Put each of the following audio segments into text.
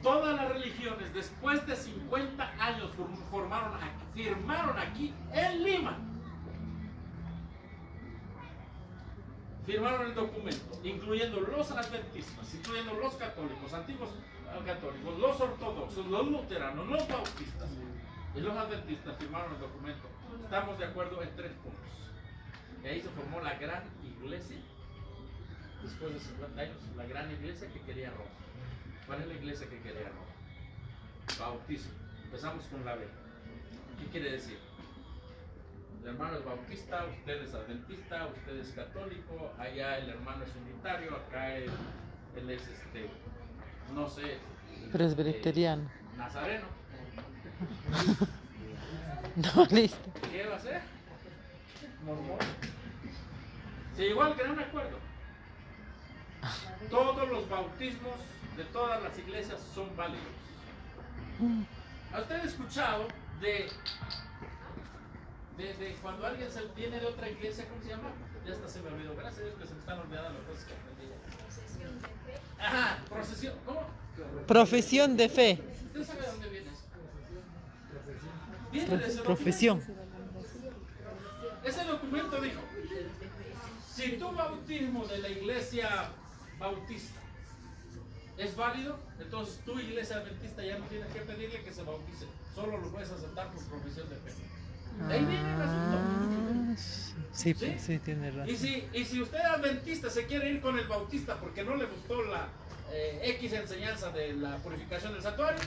Todas las religiones, después de 50 años, firmaron aquí en Lima. Firmaron el documento, incluyendo los adventistas, incluyendo los católicos, antiguos católicos, los ortodoxos, los luteranos, los bautistas y los adventistas firmaron el documento. Estamos de acuerdo en 3 puntos. Y ahí se formó la gran iglesia, después de 50 años, la gran iglesia que quería Roma. ¿Cuál es la iglesia que quería Roma? Bautismo. Empezamos con la B. ¿Qué quiere decir? El hermano es bautista, usted es adventista, usted es católico, allá el hermano es unitario, acá él es no sé, presbiteriano. Nazareno. No, listo. ¿Qué va a ser? Mormón. Se llegó al gran acuerdo. Todos los bautismos de todas las iglesias son válidos. ¿Ha usted escuchado de cuando alguien viene de otra iglesia, ¿cómo se llama? Ya hasta se me olvidó. Gracias a Dios que se me están olvidando las cosas que aprendí. Procesión de fe. Ajá, procesión. ¿Cómo? Profesión de fe. ¿Usted sabe de dónde viene eso? Viene de ese Profesión. Ese documento dijo: si tu bautismo de la iglesia bautista es válido, entonces tu iglesia adventista ya no tiene que pedirle que se bautice, solo lo puedes aceptar por profesión de fe. De ahí viene el asunto. Sí, ¿sí? Sí, tiene razón. Y si usted adventista se quiere ir con el bautista porque no le gustó la X enseñanza de la purificación del santuario,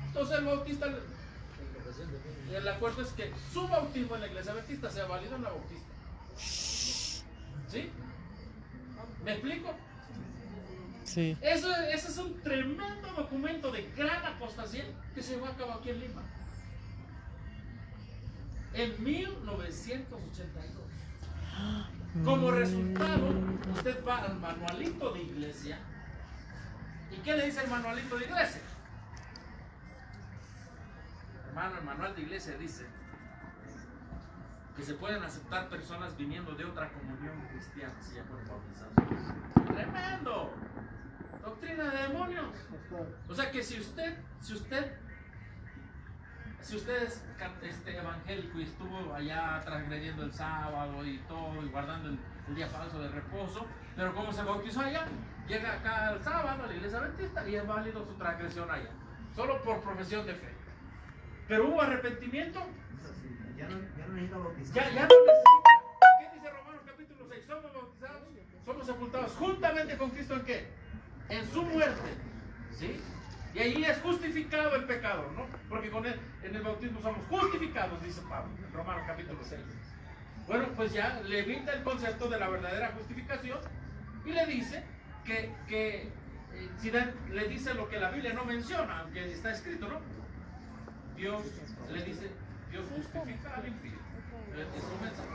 entonces el bautista, el acuerdo es que su bautismo en la iglesia adventista sea válido en la bautista. ¿Sí? ¿Me explico? Sí. Ese es un tremendo documento de gran apostasía que se llevó a cabo aquí en Lima. En 1982. Como resultado, usted va al manualito de iglesia. ¿Y qué le dice el manualito de iglesia? Hermano, el manual de iglesia dice que se pueden aceptar personas viniendo de otra comunión cristiana si ya fueron bautizados. ¡Tremendo! Doctrina de demonios. O sea que si usted es evangélico y estuvo allá transgrediendo el sábado y todo y guardando el día falso de reposo, pero como se bautizó allá, llega acá el sábado a la iglesia adventista y es válido su transgresión allá, solo por profesión de fe. Pero hubo arrepentimiento. Ya no necesita bautizar. Ya no necesita. ¿Qué dice Romanos capítulo 6? Somos bautizados, somos sepultados juntamente con Cristo ¿en qué? En su muerte. ¿Sí? Y ahí es justificado el pecado, ¿no? Porque con él, en el bautismo somos justificados, dice Pablo, en Romanos capítulo 6. Bueno, pues ya le evita el concepto de la verdadera justificación y le dice que si le dice lo que la Biblia no menciona, aunque está escrito, ¿no? Dios le dice, Dios justifica al impío. Es su mensaje.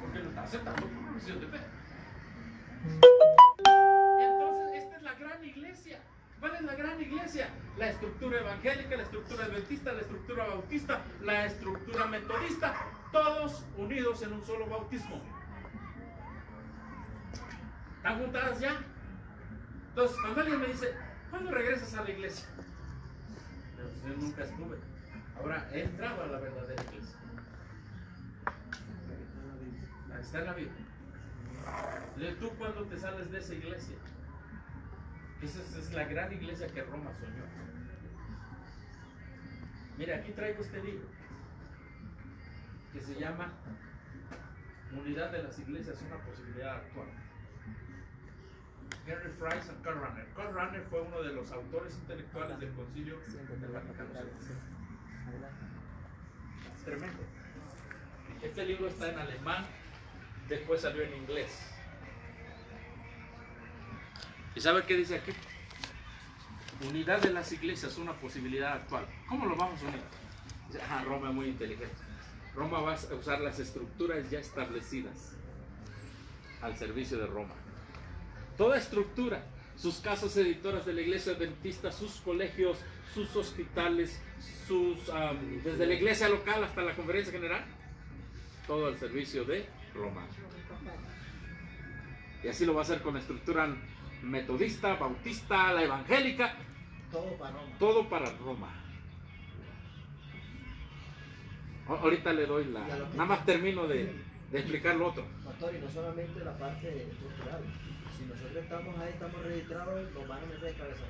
Porque lo está aceptando por profesión de fe. Entonces, esta es la gran iglesia. ¿Cuál es la gran iglesia? La estructura evangélica, la estructura adventista, la estructura bautista, la estructura metodista, todos unidos en un solo bautismo. ¿Están juntadas ya? Entonces, cuando alguien me dice, ¿cuándo regresas a la iglesia? Yo nunca estuve. Ahora he entrado a la verdadera iglesia. Está en la Biblia. ¿Tú cuándo te sales de esa iglesia? Esa es la gran iglesia que Roma soñó. Mira, aquí traigo este libro que se llama Unidad de las Iglesias, una posibilidad actual. Henry Fries y Karl Rahner. Karl Rahner fue uno de los autores intelectuales del Concilio del Vaticano II. Tremendo. Este libro está en alemán, después salió en inglés. ¿Y sabe qué dice aquí? Unidad de las iglesias, una posibilidad actual. ¿Cómo lo vamos a unir? Dice, Roma es muy inteligente. Roma va a usar las estructuras ya establecidas al servicio de Roma. Toda estructura, sus casas editoras de la iglesia adventista, sus colegios, sus hospitales, desde la iglesia local hasta la conferencia general, todo al servicio de Roma. Y así lo va a hacer con la estructura metodista, bautista, la evangélica, Todo para Roma. Todo para Roma. Ahorita le doy la... Nada más termino de explicar lo otro. Pastor, y no solamente la parte cultural. Si nosotros estamos ahí, estamos registrados, nos van a meter de cabeza.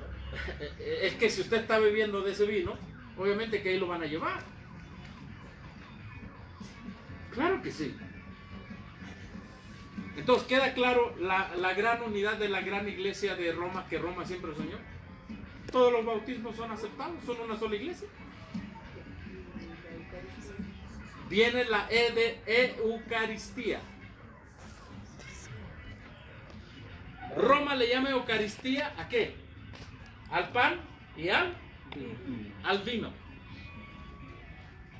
Es que si usted está bebiendo de ese vino, obviamente que ahí lo van a llevar. Claro que sí. Entonces queda claro la gran unidad de la gran iglesia de Roma que Roma siempre soñó. Todos los bautismos son aceptados, son una sola iglesia. Viene la E de Eucaristía. Roma le llama Eucaristía ¿a qué? Al pan y al vino.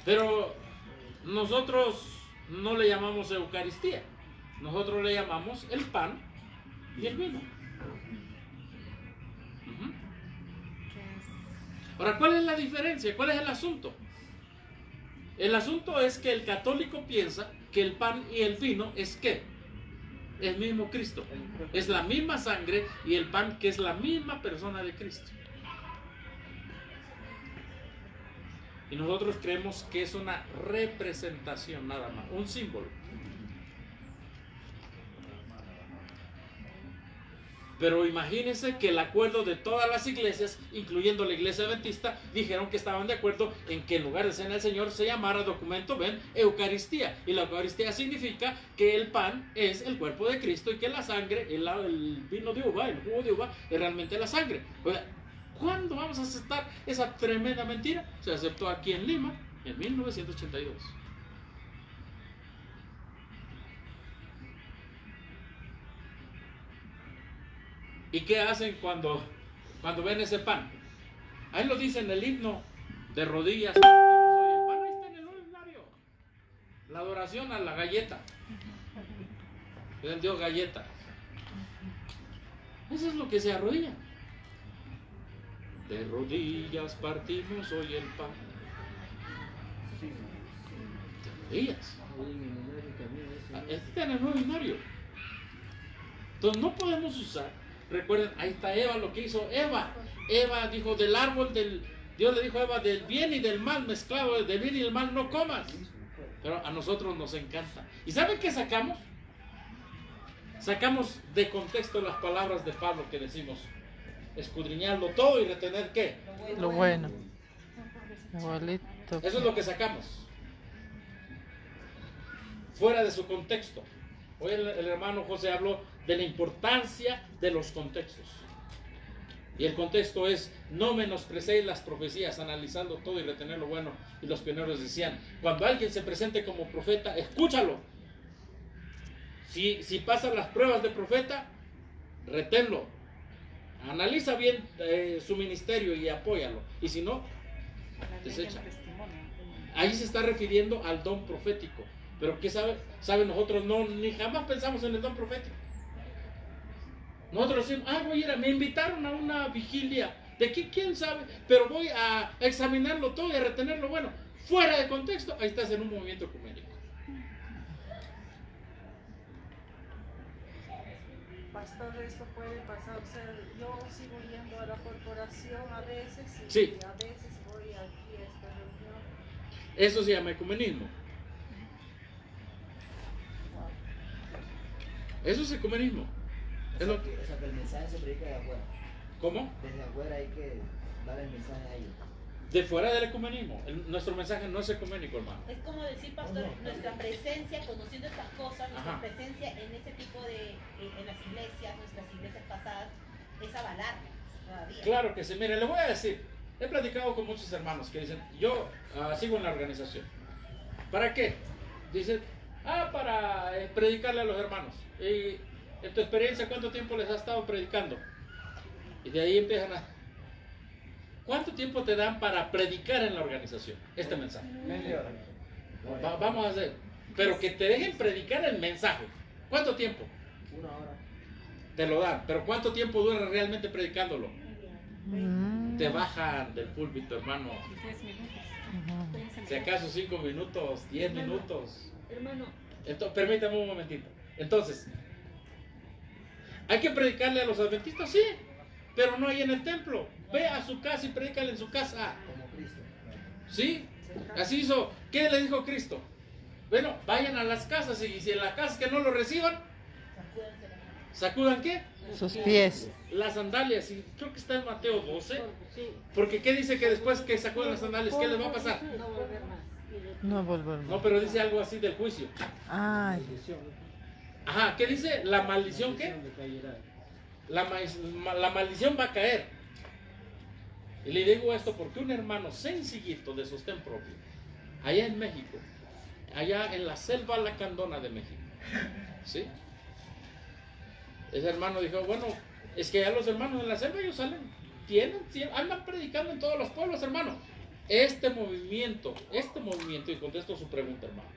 Pero nosotros no le llamamos Eucaristía. Nosotros le llamamos el pan y el vino. Ahora, ¿cuál es la diferencia? ¿Cuál es el asunto? El asunto es que el católico piensa que el pan y el vino es ¿qué? El mismo Cristo. Es la misma sangre y el pan que es la misma persona de Cristo. Y nosotros creemos que es una representación nada más, un símbolo. Pero imagínense que el acuerdo de todas las iglesias, incluyendo la iglesia adventista, dijeron que estaban de acuerdo en que en lugar de cena del Señor se llamara documento, ven, Eucaristía. Y la Eucaristía significa que el pan es el cuerpo de Cristo y que la sangre, el vino de uva, el jugo de uva, es realmente la sangre. O sea, ¿cuándo vamos a aceptar esa tremenda mentira? Se aceptó aquí en Lima en 1982. ¿Y qué hacen cuando ven ese pan? Ahí lo dice en el himno, de rodillas. El pan ahí está en el ordinario. La adoración a la galleta. El Dios galleta. Eso es lo que se arrodilla. De rodillas partimos hoy el pan. De rodillas. Está en el ordinario. Entonces no podemos usar. Recuerden, ahí está Eva, lo que hizo Eva. Eva dijo del árbol Dios le dijo a Eva, del bien y del mal mezclado, del bien y del mal no comas. Pero a nosotros nos encanta. ¿Y saben qué sacamos? Sacamos de contexto las palabras de Pablo que decimos, escudriñarlo todo y retener ¿qué? Lo bueno. Igualito. Eso es lo que sacamos. Fuera de su contexto. Hoy el hermano José habló de la importancia de los contextos. Y el contexto es, no menosprecéis las profecías, analizando todo y retener lo bueno. Y los pioneros decían, cuando alguien se presente como profeta, escúchalo. Si pasan las pruebas de profeta, reténlo. Analiza bien su ministerio y apóyalo. Y si no, desecha. Ahí se está refiriendo al don profético. Pero ¿qué sabe? Nosotros ni jamás pensamos en el don profético. Nosotros decimos, voy a ir me invitaron a una vigilia. ¿De qué? ¿Quién sabe? Pero voy a examinarlo todo y a retenerlo bueno. Fuera de contexto, ahí estás en un movimiento ecuménico. Pastor, esto puede pasar. O sea, yo sigo yendo a la corporación a veces y Sí. a veces voy aquí a esta reunión. Eso se llama ecumenismo. Eso es ecumenismo. O sea, que el mensaje se predica de afuera. ¿Cómo? Desde afuera hay que dar el mensaje a ellos. De fuera del ecumenismo. Nuestro mensaje no es ecuménico, hermano. Es como decir, pastor, nuestra presencia, conociendo estas cosas, nuestra Ajá. presencia en este tipo en las iglesias, nuestras iglesias pasadas, es avalar todavía. Claro que sí. Mire, le voy a decir, he platicado con muchos hermanos que dicen, yo sigo en la organización. ¿Para qué? Dicen, para predicarle a los hermanos. Y en tu experiencia, ¿cuánto tiempo les has estado predicando? Y de ahí empiezan a... ¿Cuánto tiempo te dan para predicar en la organización este mensaje? Media hora. Vamos a hacer, pero que te dejen predicar el mensaje. ¿Cuánto tiempo? 1 hora. Te lo dan, pero ¿cuánto tiempo dura realmente predicándolo? Te bajan del púlpito, hermano. 10 minutos. Ujú. Si acaso 5 minutos, 10 minutos. Hermano, Entonces, permítame un momentito. Entonces, ¿hay que predicarle a los adventistas? Sí. pero no hay en el templo. Ve a su casa y predícale en su casa. Como Cristo. ¿Sí? Así hizo. ¿Qué le dijo Cristo? Bueno, vayan a las casas y si en las casas que no lo reciban, ¿sacudan qué? Sus pies. Las sandalias. Y creo que está en Mateo 12. Porque ¿qué dice que después que sacudan las sandalias, qué les va a pasar? No volver más. No volver No, más. pero dice algo así del juicio. Ay, Ajá, ¿qué dice? ¿La maldición qué? La maldición va a caer. Y le digo esto porque un hermano sencillito de sostén propio, allá en México, allá en la selva lacandona de México, ¿sí? Ese hermano dijo, bueno, es que ya los hermanos en la selva ellos salen, andan predicando en todos los pueblos, hermano. Este movimiento, y contesto su pregunta, hermano,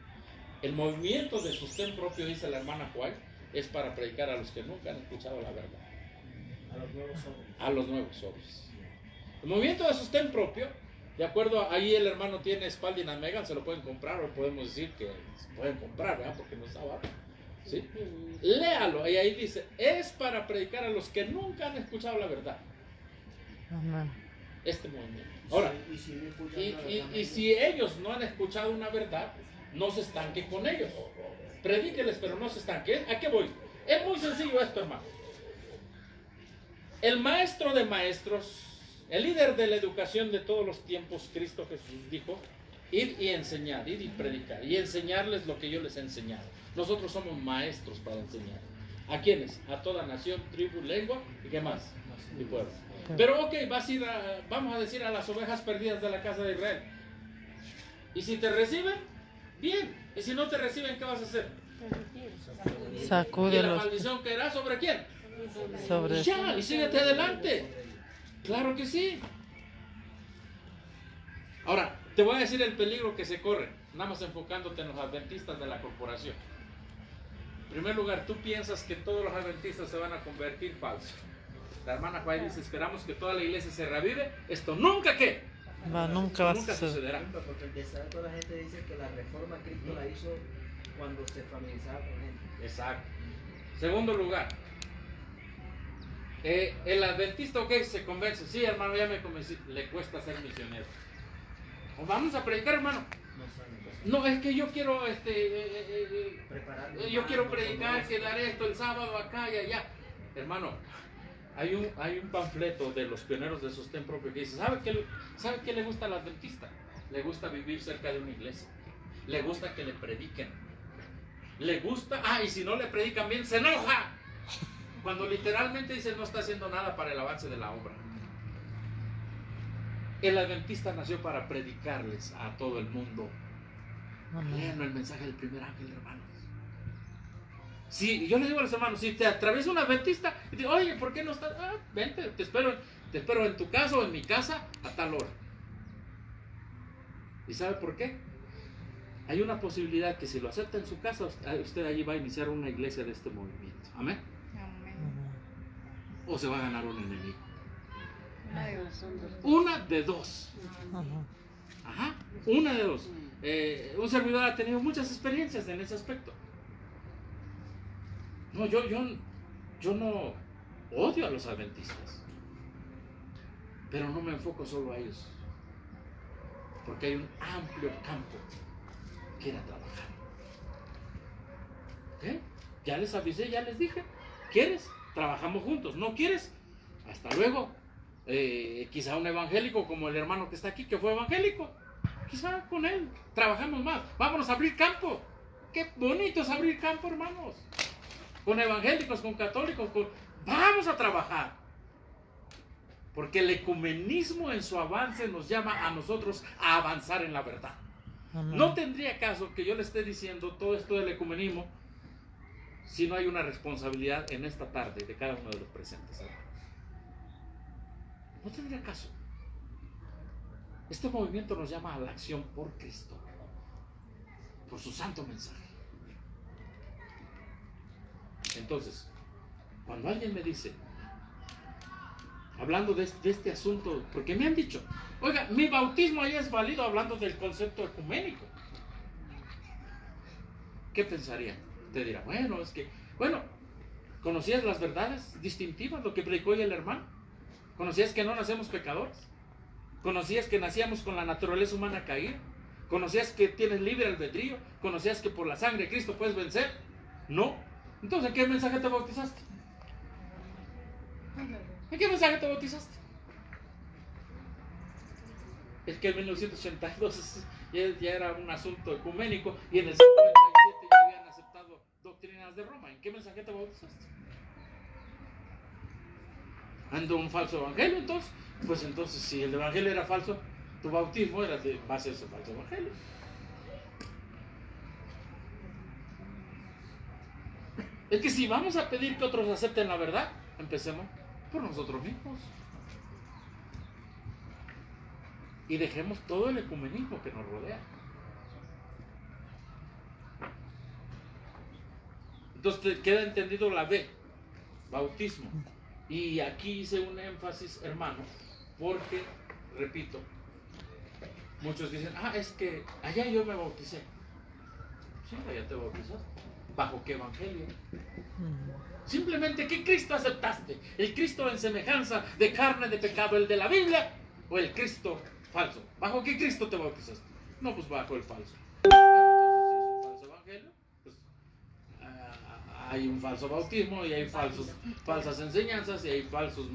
el movimiento de sostén propio, dice la hermana Juan, es para predicar a los que nunca han escuchado la verdad. A los nuevos hombres. A los nuevos hombres. El movimiento de sostén propio, de acuerdo, ahí el hermano tiene Spalding and Megan, se lo pueden comprar, o podemos decir que se pueden comprar, ¿verdad? Porque no está barato. ¿Sí? Léalo, y ahí dice, es para predicar a los que nunca han escuchado la verdad. amén. Este movimiento. Ahora, Y si no escuchan y, la y- verdad, y si ellos no han escuchado una verdad, no se estanque con ellos. Predíqueles, pero no se estanque. ¿A qué voy? Es muy sencillo esto, hermano. El maestro de maestros, el líder de la educación de todos los tiempos, Cristo Jesús dijo, ir y enseñar, ir y predicar, y enseñarles lo que yo les he enseñado. Nosotros somos maestros para enseñar. ¿A quiénes? A toda nación, tribu, lengua, ¿y qué más? Y pueblo. Pero ok, vamos a decir a las ovejas perdidas de la casa de Israel. Y si te reciben, bien. Y si no te reciben, ¿qué vas a hacer? ¿Y Sacude la los maldición caerá sobre quién? sobre Ya, y síguete adelante. Claro que sí. Ahora, te voy a decir el peligro que se corre, nada más enfocándote en los adventistas de la corporación. En primer lugar, tú piensas que todos los adventistas se van a convertir falsos. La hermana Juárez dice, esperamos que toda la iglesia se revive. Esto nunca, ¿qué? nunca va a Nunca suceder. sucederá. Porque el desato la gente dice que la reforma Cristo la hizo cuando se familiarizaba con gente. Exacto. Segundo lugar, el adventista, ok, se convence. Sí, hermano, ya me convencí. Le cuesta ser misionero. O vamos a predicar, hermano. No saben cosas. No, es que yo quiero, Preparando yo quiero más, predicar, con que dar esto el sábado acá y allá. Hermano, hay un panfleto de los pioneros de sostén propio que dice, ¿sabe qué le gusta al adventista? Le gusta vivir cerca de una iglesia. Le gusta que le prediquen. Le gusta, y si no le predican bien, se enoja. Cuando literalmente dice no está haciendo nada para el avance de la obra. El adventista nació para predicarles a todo el mundo. Amén. Lean el mensaje del primer ángel, hermanos. Si yo le digo a los hermanos, si te atraviesa un adventista y te digo, oye, ¿por qué no estás? Vente, te espero en tu casa o en mi casa a tal hora. ¿Y sabe por qué? Hay una posibilidad que si lo acepta en su casa, usted allí va a iniciar una iglesia de este movimiento. Amén. O se va a ganar un enemigo. Una de dos. Ajá, una de dos. Un servidor ha tenido muchas experiencias en ese aspecto. No, yo no odio a los adventistas, pero no me enfoco solo a ellos, porque hay un amplio campo que ir a trabajar. ¿Ok? Ya les avisé, ya les dije. ¿Quieres? Trabajamos juntos. ¿No quieres? Hasta luego. Quizá un evangélico como el hermano que está aquí, que fue evangélico, quizá con él trabajamos más. Vámonos a abrir campo. Qué bonito es abrir campo, hermanos. Con evangélicos, con católicos, vamos a trabajar. Porque el ecumenismo en su avance nos llama a nosotros a avanzar en la verdad. Amén. No tendría caso que yo le esté diciendo todo esto del ecumenismo si no hay una responsabilidad en esta tarde de cada uno de los presentes, hermanos. No tendría caso. Este movimiento nos llama a la acción por Cristo, por su santo mensaje. Entonces, cuando alguien me dice, hablando de este asunto, porque me han dicho, oiga, mi bautismo ahí es válido, hablando del concepto ecuménico. ¿Qué pensarían? Te dirá, bueno, ¿conocías las verdades distintivas, lo que predicó hoy el hermano? ¿Conocías que no nacemos pecadores? ¿Conocías que nacíamos con la naturaleza humana caída? ¿Conocías que tienes libre albedrío? ¿Conocías que por la sangre de Cristo puedes vencer? No. Entonces, ¿en qué mensaje te bautizaste? ¿En qué mensaje te bautizaste? Es que en 1982 ya era un asunto ecuménico y en el 57 ya habían aceptado doctrinas de Roma. ¿En qué mensaje te bautizaste? ¿Ando un falso evangelio entonces? Pues entonces, si el evangelio era falso, tu bautismo era de base a ese falso evangelio. Es que si vamos a pedir que otros acepten la verdad, empecemos por nosotros mismos. Y dejemos todo el ecumenismo que nos rodea. Entonces queda entendido la B, bautismo. Y aquí hice un énfasis, hermano, porque, repito, muchos dicen, es que allá yo me bauticé. Sí, allá te bautizaste. ¿Bajo qué evangelio? Simplemente, ¿qué Cristo aceptaste? ¿El Cristo en semejanza de carne de pecado, el de la Biblia? ¿O el Cristo falso? ¿Bajo qué Cristo te bautizaste? No, pues bajo el falso. Entonces, si es un falso evangelio, pues hay un falso bautismo y hay falsas enseñanzas y hay falsos...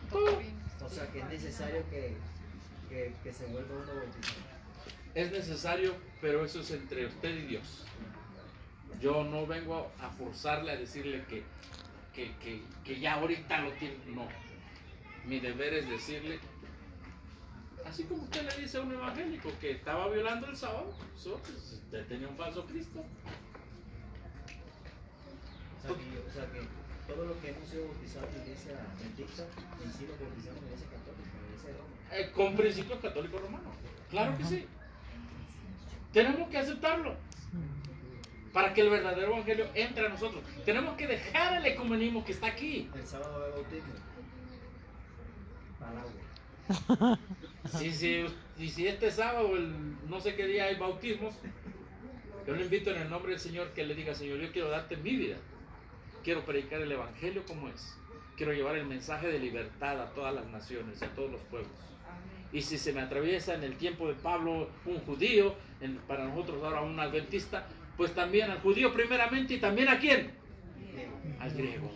todo. O sea que es necesario que se vuelva uno bautizado. Es necesario, pero eso es entre usted y Dios. Yo no vengo a forzarle a decirle que ya ahorita lo tiene. No. Mi deber es decirle, así como usted le dice a un evangélico que estaba violando el sábado, pues, tenía un falso Cristo. O sea que todo lo que hemos sido bautizados en la iglesia adventista, en sí lo bautizamos en la iglesia católica, en la iglesia de Roma. Con principios católicos romanos. Claro que sí. Tenemos que aceptarlo para que el verdadero evangelio entre a nosotros. Tenemos que dejar el ecumenismo que está aquí. El sábado de bautismo. Para agua. Y si este sábado, no sé qué día hay bautismos, yo le invito en el nombre del Señor que le diga, Señor, yo quiero darte mi vida. Quiero predicar el evangelio como es. Quiero llevar el mensaje de libertad a todas las naciones, a todos los pueblos. Y si se me atraviesa en el tiempo de Pablo un judío, para nosotros ahora un adventista, pues también al judío primeramente y también ¿a quién? Al griego.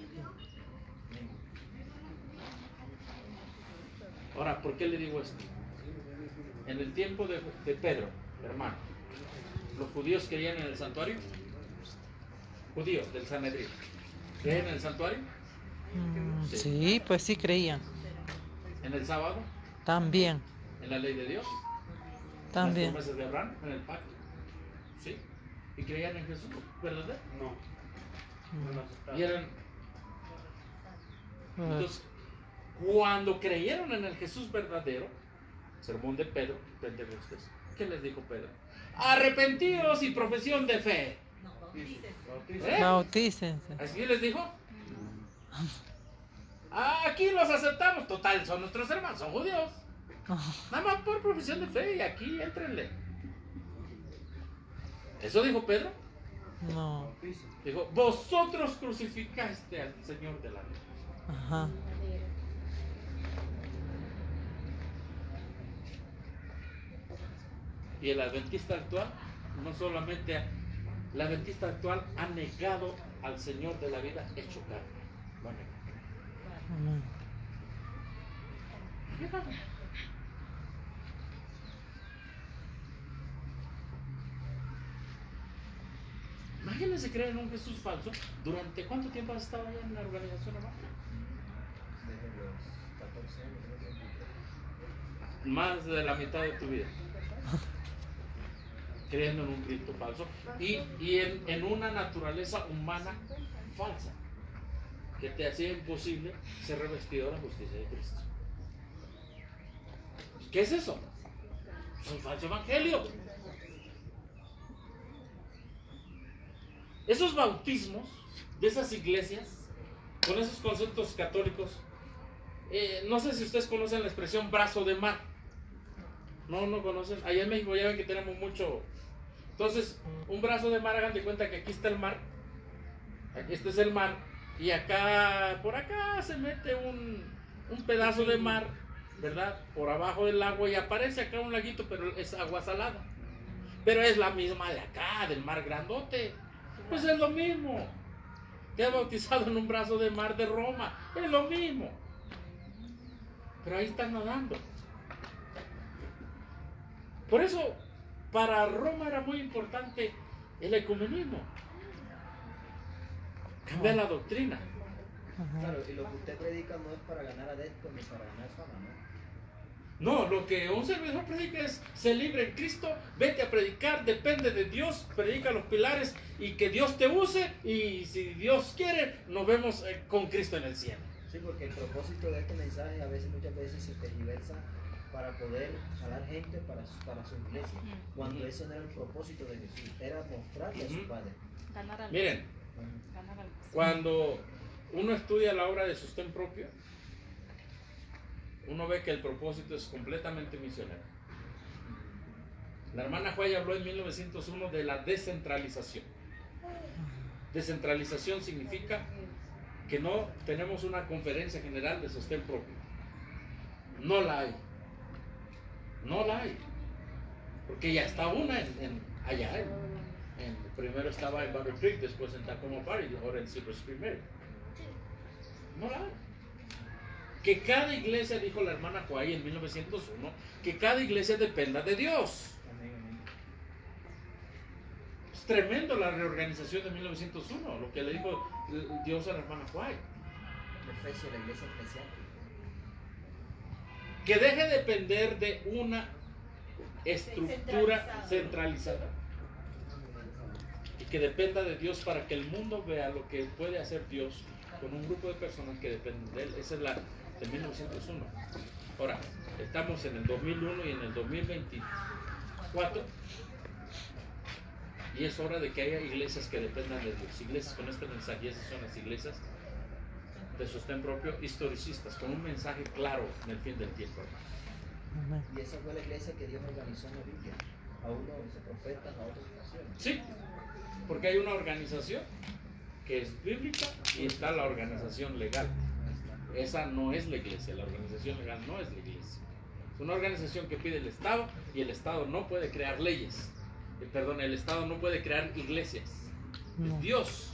Ahora, ¿por qué le digo esto? En el tiempo de Pedro, hermano, los judíos creían en el santuario. Judíos del Sanedrín. ¿Creen en el santuario? Sí, pues sí creían. ¿En el sábado? También. ¿En la ley de Dios? También. ¿En las promesas de Abraham? ¿En el pacto? ¿Sí? ¿Y creían en Jesús? ¿Verdad? No. Y eran... Entonces, cuando creyeron en el Jesús verdadero, sermón de Pedro, Pentecostés, ¿qué les dijo Pedro? Arrepentidos y profesión de fe. Bautícense. ¿Así les dijo? Aquí los aceptamos. Total, son nuestros hermanos, son judíos. Nada más por profesión de fe y aquí éntrenle. ¿Eso dijo Pedro? No. Dijo, vosotros crucificaste al Señor de la vida. Ajá. Y el adventista actual, no solamente, el adventista actual ha negado al Señor de la vida hecho carne. Bueno, imagínense creer en un Jesús falso. ¿Durante cuánto tiempo has estado ya en la organización, hermano? Desde los 14 años, creo que. Más de la mitad de tu vida. Creyendo en un Cristo falso y en una naturaleza humana falsa que te hacía imposible ser revestido de la justicia de Cristo. ¿Qué es eso? Es un falso evangelio. Esos bautismos de esas iglesias con esos conceptos católicos, no sé si ustedes conocen la expresión brazo de mar. No conocen. Allá en México ya ven que tenemos mucho. Entonces, un brazo de mar, hagan de cuenta que aquí está el mar. Este es el mar. Y acá, por acá se mete un pedazo de mar, ¿verdad? Por abajo del agua y aparece acá un laguito, pero es agua salada. Pero es la misma de acá, del mar grandote. Pues es lo mismo. Te ha bautizado en un brazo de mar de Roma. Es lo mismo. Pero ahí están nadando. Por eso, para Roma era muy importante el ecumenismo. Cambiar la doctrina. Ajá. Claro, y lo que usted predica no es para ganar adeptos ni para ganar fama, ¿no? No, lo que un servidor predica es ser libre en Cristo, vete a predicar, depende de Dios, predica los pilares y que Dios te use, y si Dios quiere, nos vemos con Cristo en el cielo. Sí, porque el propósito de este mensaje muchas veces se tergiversa para poder jalar gente para su iglesia, cuando ese no era el propósito de Jesús, era mostrarle a su Padre. Ganar al Miren, ganar al cuando uno estudia la obra de sostén propio, uno ve que el propósito es completamente misionero. La hermana Juay habló en 1901 de la descentralización. Descentralización significa que no tenemos una conferencia general de sostén propio. No la hay. No la hay. Porque ya está una allá. Primero estaba en Battle Creek, después en Tacoma Park y ahora en Silver Spring Mary. No la hay. Que cada iglesia, dijo la hermana Juay en 1901, que cada iglesia dependa de Dios. Es tremendo la reorganización de 1901, lo que le dijo Dios a la hermana Juay. Efesios, la iglesia especial. Que deje de depender de una estructura centralizada y que dependa de Dios para que el mundo vea lo que puede hacer Dios con un grupo de personas que dependen de Él. Esa es la de 1901. Ahora, estamos en el 2001 y en el 2024 y es hora de que haya iglesias que dependan de Dios, iglesias con este mensaje. Y esas son las iglesias de sostén propio, historicistas, con un mensaje claro en el fin del tiempo. Amén. Y esa fue la iglesia que Dios organizó en la Biblia, a unos profetas, a otros naciones. Sí, porque hay una organización que es bíblica y está la organización legal. Esa no es la iglesia, la organización legal no es la iglesia. Es una organización que pide el Estado y el Estado no puede crear leyes. Perdón, el Estado no puede crear iglesias. No. Es Dios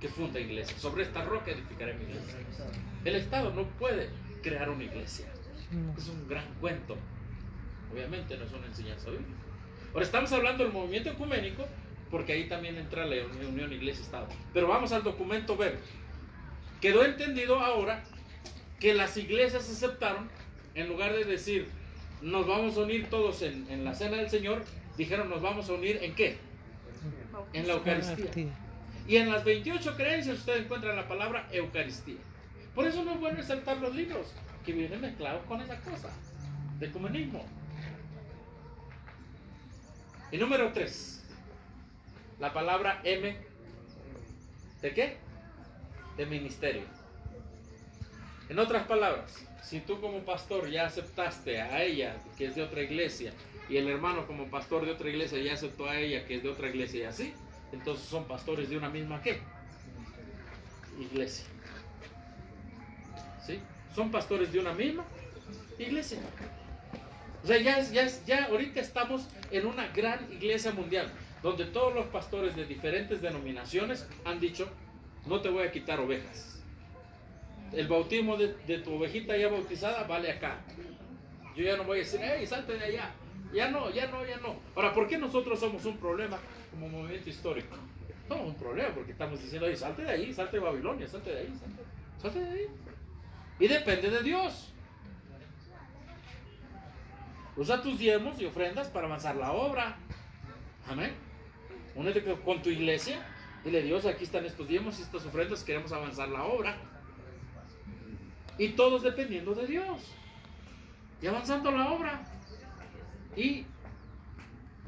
que funda iglesias. Sobre esta roca edificaré mi iglesia. El Estado no puede crear una iglesia. No. Es un gran cuento. Obviamente no es una enseñanza bíblica. Ahora estamos hablando del movimiento ecuménico porque ahí también entra la unión iglesia-Estado. Pero vamos al documento B. Quedó entendido ahora que las iglesias aceptaron, en lugar de decir nos vamos a unir todos en la cena del Señor, dijeron nos vamos a unir ¿en qué? En la Eucaristía. Y en las 28 creencias usted encuentra la palabra Eucaristía. Por eso no es bueno resaltar los libros que vienen mezclados con esa cosa de ecumenismo. Y número 3, la palabra M, ¿de qué? De ministerio. En otras palabras, si tú como pastor ya aceptaste a ella, que es de otra iglesia, y el hermano como pastor de otra iglesia ya aceptó a ella, que es de otra iglesia, y así, entonces son pastores de una misma ¿qué? Iglesia. ¿Sí? Son pastores de una misma iglesia. O sea, ya ahorita estamos en una gran iglesia mundial, donde todos los pastores de diferentes denominaciones han dicho, no te voy a quitar ovejas. El bautismo de tu ovejita ya bautizada vale acá. Yo ya no voy a decir, hey, salte de allá. Ya no. Ahora, ¿por qué nosotros somos un problema como movimiento histórico? Somos un problema porque estamos diciendo, hey, salte de ahí, salte de Babilonia, salte de ahí, salte de ahí. Y depende de Dios. Usa tus diezmos y ofrendas para avanzar la obra. Amén. Únete con tu iglesia. Dile, Dios, aquí están estos diezmos y estas ofrendas, queremos avanzar la obra. Y todos dependiendo de Dios. Y avanzando la obra. Y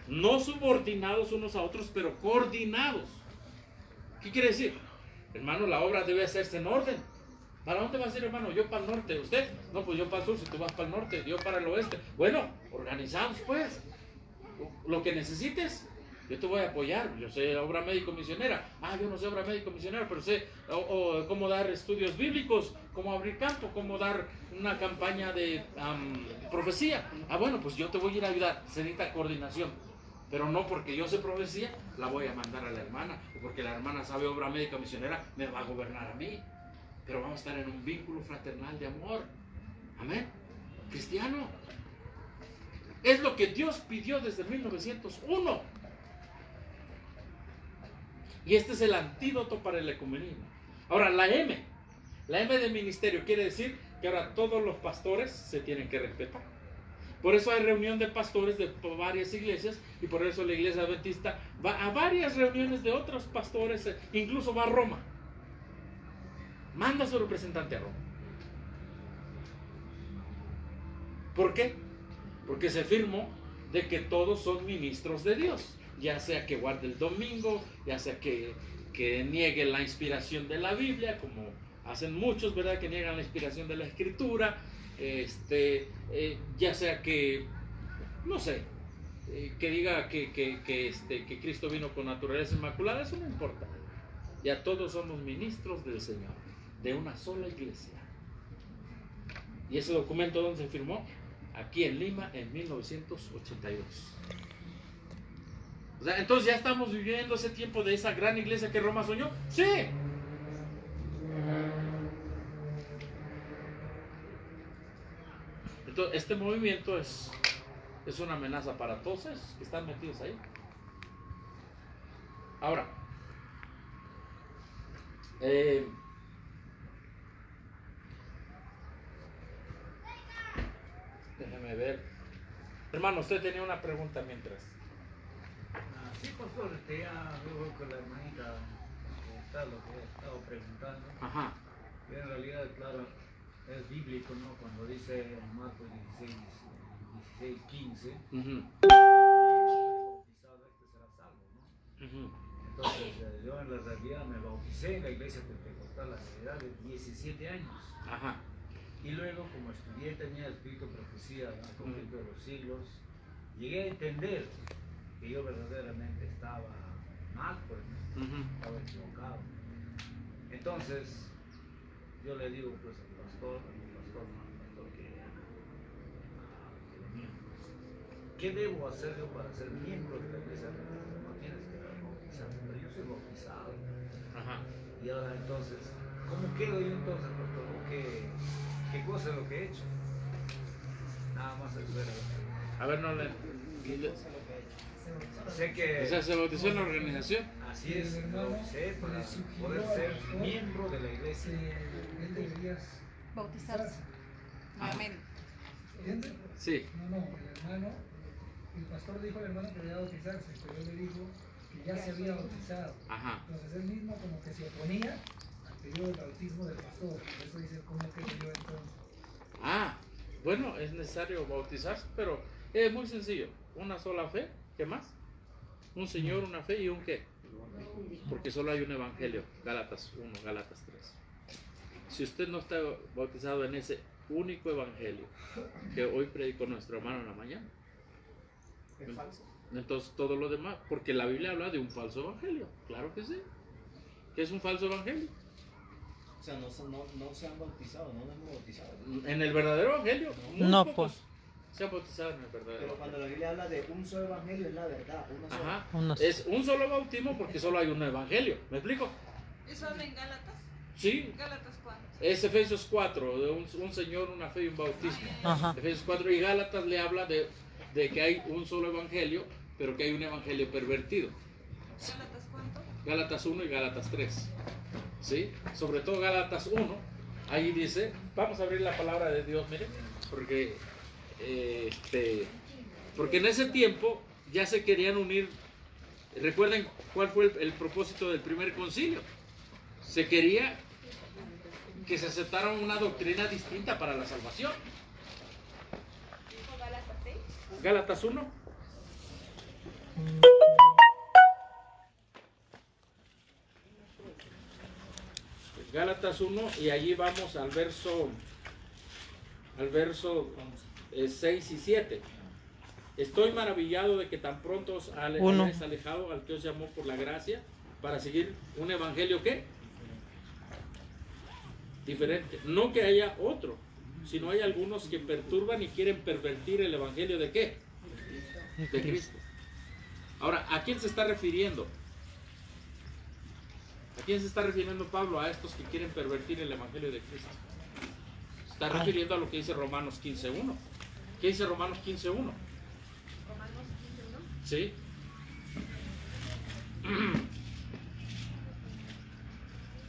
no subordinados unos a otros, pero coordinados. ¿Qué quiere decir? Hermano, la obra debe hacerse en orden. ¿Para dónde vas a ir, hermano? Yo para el norte. ¿Usted? No, pues yo para el sur. Si tú vas para el norte, yo para el oeste. Bueno, organizados pues. Lo que necesites. Yo te voy a apoyar, yo sé obra médico-misionera. Yo no sé obra médico-misionera, pero sé cómo dar estudios bíblicos, cómo abrir campo, cómo dar una campaña de profecía. Bueno, pues yo te voy a ir a ayudar. Se necesita coordinación. Pero no porque yo sé profecía, la voy a mandar a la hermana. O porque la hermana sabe obra médico-misionera, me va a gobernar a mí. Pero vamos a estar en un vínculo fraternal de amor. Amén. Cristiano. Es lo que Dios pidió desde 1901. Y este es el antídoto para el ecumenismo. Ahora, la M de ministerio quiere decir que ahora todos los pastores se tienen que respetar. Por eso hay reunión de pastores de varias iglesias, y por eso la iglesia adventista va a varias reuniones de otros pastores, incluso va a Roma. Manda a su representante a Roma. ¿Por qué? Porque se firmó de que todos son ministros de Dios. Ya sea que guarde el domingo, ya sea que niegue la inspiración de la Biblia, como hacen muchos, ¿verdad? Que niegan la inspiración de la Escritura, ya sea que, no sé, que diga que Cristo vino con naturaleza inmaculada, eso no importa. Ya todos somos ministros del Señor, de una sola iglesia. ¿Y ese documento dónde se firmó? Aquí en Lima, en 1982. O sea, entonces ya estamos viviendo ese tiempo de esa gran iglesia que Roma soñó. ¡Sí! Entonces, este movimiento es una amenaza para todos esos que están metidos ahí. Ahora, déjeme ver. Hermano, usted tenía una pregunta mientras. Sí, pastor, ya luego con la hermanita está lo que he estado preguntando. Ajá. Y en realidad, claro, es bíblico, ¿no? Cuando dice en Marcos 16, 15, bautizado este será salvo, ¿no? Entonces, yo en la realidad me bauticé en la iglesia pentecostal a la edad de 17 años. Ajá. Y luego, como estudié, tenía espíritu de profecía al conflicto de los siglos, llegué a entender que yo verdaderamente estaba mal, pues, estaba equivocado. Entonces, yo le digo pues al pastor, ¿qué debo hacer yo para ser miembro de la iglesia? No tienes que estar bautizado, pero yo soy bautizado. Ajá. Y ahora entonces, ¿cómo quedo yo entonces, pastor? ¿Qué cosa es lo que he hecho? Nada más eso era. A ver, no le... Sé que... O sea, se bautizó en la organización. Así es, lo sé para poder ser miembro de la iglesia. Él debería Bautizarse. Amén. ¿Entiendes? Sí. No, el pastor dijo al hermano que debía bautizarse, pero él le dijo que ya se había bautizado. Ajá. Entonces él mismo como que se oponía al pedido del bautismo del pastor. Por eso dice, ¿cómo que yo entonces? Bueno, es necesario bautizarse, pero es muy sencillo. Una sola fe, ¿qué más? Un Señor, una fe y un qué. Porque solo hay un evangelio, Gálatas 1, Gálatas 3. Si usted no está bautizado en ese único evangelio que hoy predicó nuestro hermano en la mañana, Es falso. entonces todo lo demás, porque la Biblia habla de un falso evangelio, claro que sí. ¿Qué es un falso evangelio? O sea, no se han bautizado, no nos hemos bautizado. En el verdadero evangelio, muy No, pocos pues. se han bautizado en el verdadero Pero cuando evangelio. la Biblia habla de un solo evangelio, es la verdad, una sola. Ajá. Unos- Es un solo bautismo porque solo hay un evangelio. ¿Me explico? ¿Eso habla en Gálatas? Sí. ¿Gálatas cuánto? Es Efesios 4, de un Señor, una fe y un bautismo. Ajá. Efesios 4 y Gálatas le habla de que hay un solo evangelio, pero que hay un evangelio pervertido. ¿Gálatas cuánto? Gálatas 1 y Gálatas 3. ¿Sí? Sobre todo Gálatas 1, ahí dice, vamos a abrir la palabra de Dios, miren, porque en ese tiempo ya se querían unir. Recuerden cuál fue el propósito del primer concilio. Se quería que se aceptara una doctrina distinta para la salvación. Dijo Gálatas 6. Gálatas 1. Gálatas 1 y allí vamos al verso 6 y 7. Estoy maravillado de que tan pronto os Uno. hayáis alejado al que os llamó por la gracia para seguir un evangelio ¿qué? Diferente. No que haya otro, sino hay algunos que perturban y quieren pervertir el evangelio ¿de qué? De Cristo. Ahora, ¿a quién se está refiriendo? ¿A quién se está refiriendo Pablo? A estos que quieren pervertir el evangelio de Cristo. Se está refiriendo a lo que dice Romanos 15.1. ¿Qué dice Romanos 15.1? Romanos 15:1. ¿Sí?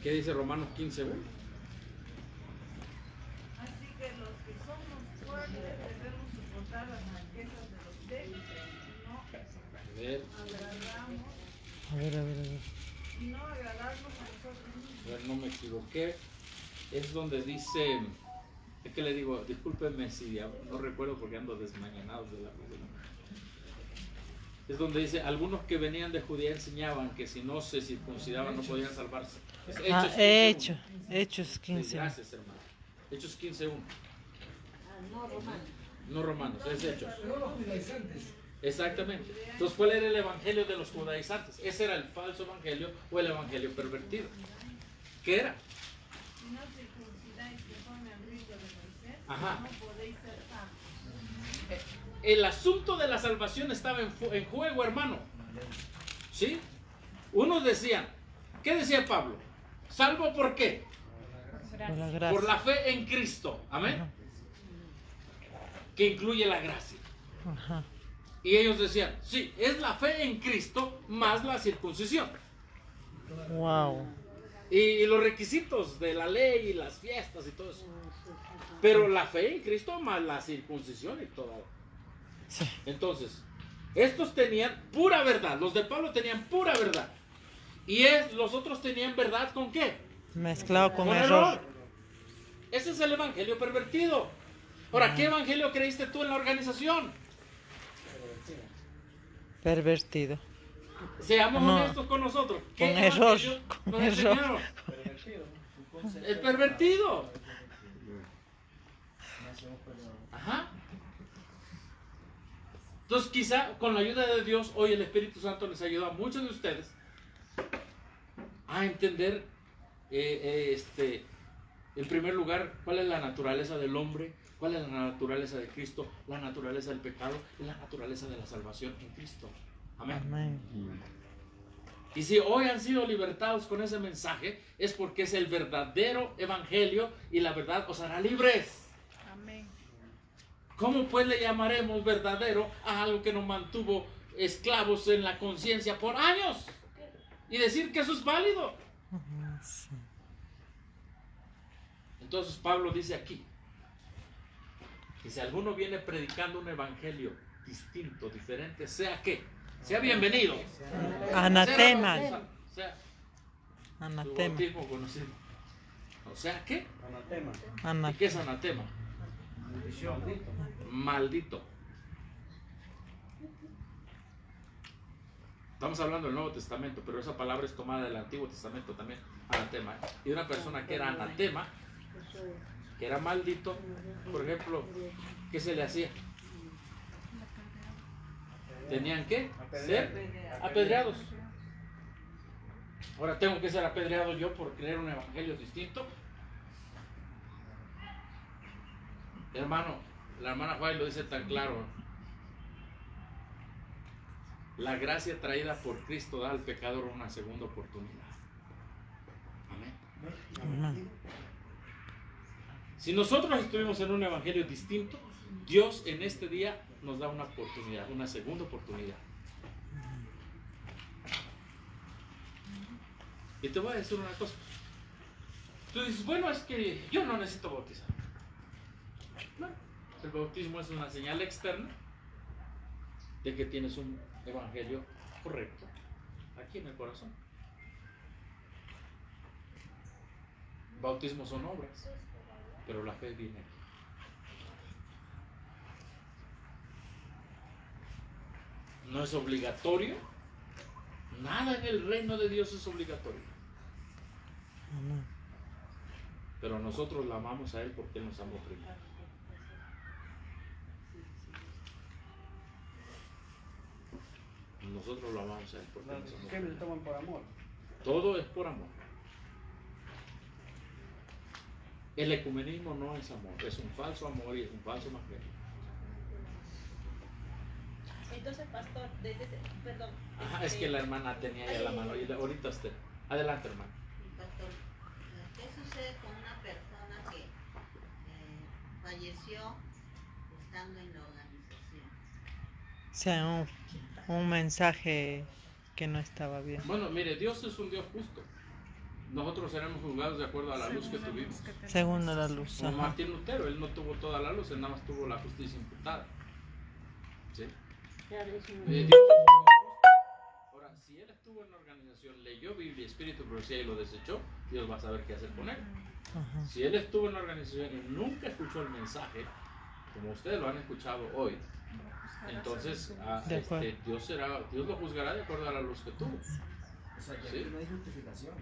¿Qué dice Romanos 15.1? Así que los que somos fuertes debemos soportar las flaquezas de los débiles A ver, A ver. y no agradarnos a nosotros mismos. a ver, no me equivoqué. Es donde dice, es que le digo, discúlpenme si no recuerdo porque ando desmañanado de la Biblia. Es donde dice, algunos que venían de Judea enseñaban que si no se circuncidaban no podían salvarse. Es Hechos 15:1. Hechos Sí, 15. gracias, hermano. Hechos 15.1. No Romanos, es Hechos. No los judaizantes. Exactamente. Entonces, ¿cuál era el evangelio de los judaizantes? Ese era el falso evangelio o el evangelio pervertido. ¿Qué era? Si no circuncidáis conforme al rito de Moisés, Ajá. no podéis ser santos. El asunto de la salvación estaba en juego, hermano. ¿Sí? Unos decían, ¿qué decía Pablo? ¿Salvo por qué? Por la Por gracia. la fe en Cristo. Amén. Que incluye la gracia. Ajá. Y ellos decían, sí, es la fe en Cristo más la circuncisión. Wow. Y los requisitos de la ley y las fiestas y todo eso. Pero la fe en Cristo más la circuncisión y todo. Sí. Entonces, estos tenían pura verdad. Los de Pablo tenían pura verdad. Y los otros tenían verdad ¿con qué? Mezclado con Con error. Ese es el evangelio pervertido. Ahora, ¿qué evangelio creíste tú en la organización? Pervertido. Seamos No. honestos con nosotros. ¿Qué Con error, evangelio con nos error. enseñaron? El pervertido. Ajá. Entonces, quizá con la ayuda de Dios, hoy el Espíritu Santo les ayuda a muchos de ustedes a entender, en primer lugar, cuál es la naturaleza del hombre, cuál es la naturaleza de Cristo, la naturaleza del pecado y la naturaleza de la salvación en Cristo. Amén. Amén. Y si hoy han sido libertados con ese mensaje, es porque es el verdadero evangelio y la verdad os hará libres. Amén. ¿Cómo pues le llamaremos verdadero a algo que nos mantuvo esclavos en la conciencia por años? Y decir que eso es válido. Ajá, sí. Entonces Pablo dice aquí que si alguno viene predicando un evangelio distinto, diferente, sea que, sea bienvenido. Anatema. Sea su Anatema. bautismo conocido. O sea, ¿qué? ¿Y Anatema. qué es anatema? Maldito. Estamos hablando del Nuevo Testamento, pero esa palabra es tomada del Antiguo Testamento también, anatema. Y una persona que era anatema, que era maldito, por ejemplo, ¿qué se le hacía? Tenían que ser apedreados. Ahora tengo que ser apedreado yo por creer un evangelio distinto. Hermano, la hermana Juárez lo dice tan claro. La gracia traída por Cristo da al pecador una segunda oportunidad. Amén. Amén. Si nosotros estuvimos en un evangelio distinto, Dios en este día nos da una oportunidad, una segunda oportunidad. Y te voy a decir una cosa. Tú dices, bueno, es que yo no necesito bautizar. No, el bautismo es una señal externa de que tienes un evangelio correcto aquí en el corazón. Bautismo son obras, pero la fe viene aquí. No es obligatorio. Nada en el reino de Dios es obligatorio. Amén. Pero nosotros la amamos a Él porque Él nos amó primero. nosotros lo amamos a Él. Porque Las nos amó. decisiones se toman por amor. Todo es por amor. El ecumenismo no es amor, es un falso amor y es un falso evangelio. Entonces, pastor, perdón. Ajá, es que la hermana tenía ya la mano y ahorita usted. Adelante, hermano. Pastor, ¿qué sucede con una persona que falleció estando en la organización? O sea, un mensaje que no estaba bien. Bueno, mire, Dios es un Dios justo. Nosotros seremos juzgados de acuerdo a la luz que tuvimos. Según la luz. Como Ajá. Martín Lutero, él no tuvo toda la luz, él nada más tuvo la justicia imputada. ¿Sí? Dios es un Dios justo. Ahora, si él estuvo en la organización, leyó Biblia, Espíritu, Profecía y lo desechó, Dios va a saber qué hacer con él. Ajá. Si él estuvo en la organización y nunca escuchó el mensaje, como ustedes lo han escuchado hoy, entonces Dios lo juzgará de acuerdo a la luz que tuvo. O sea, que Sí. aquí no hay justificación.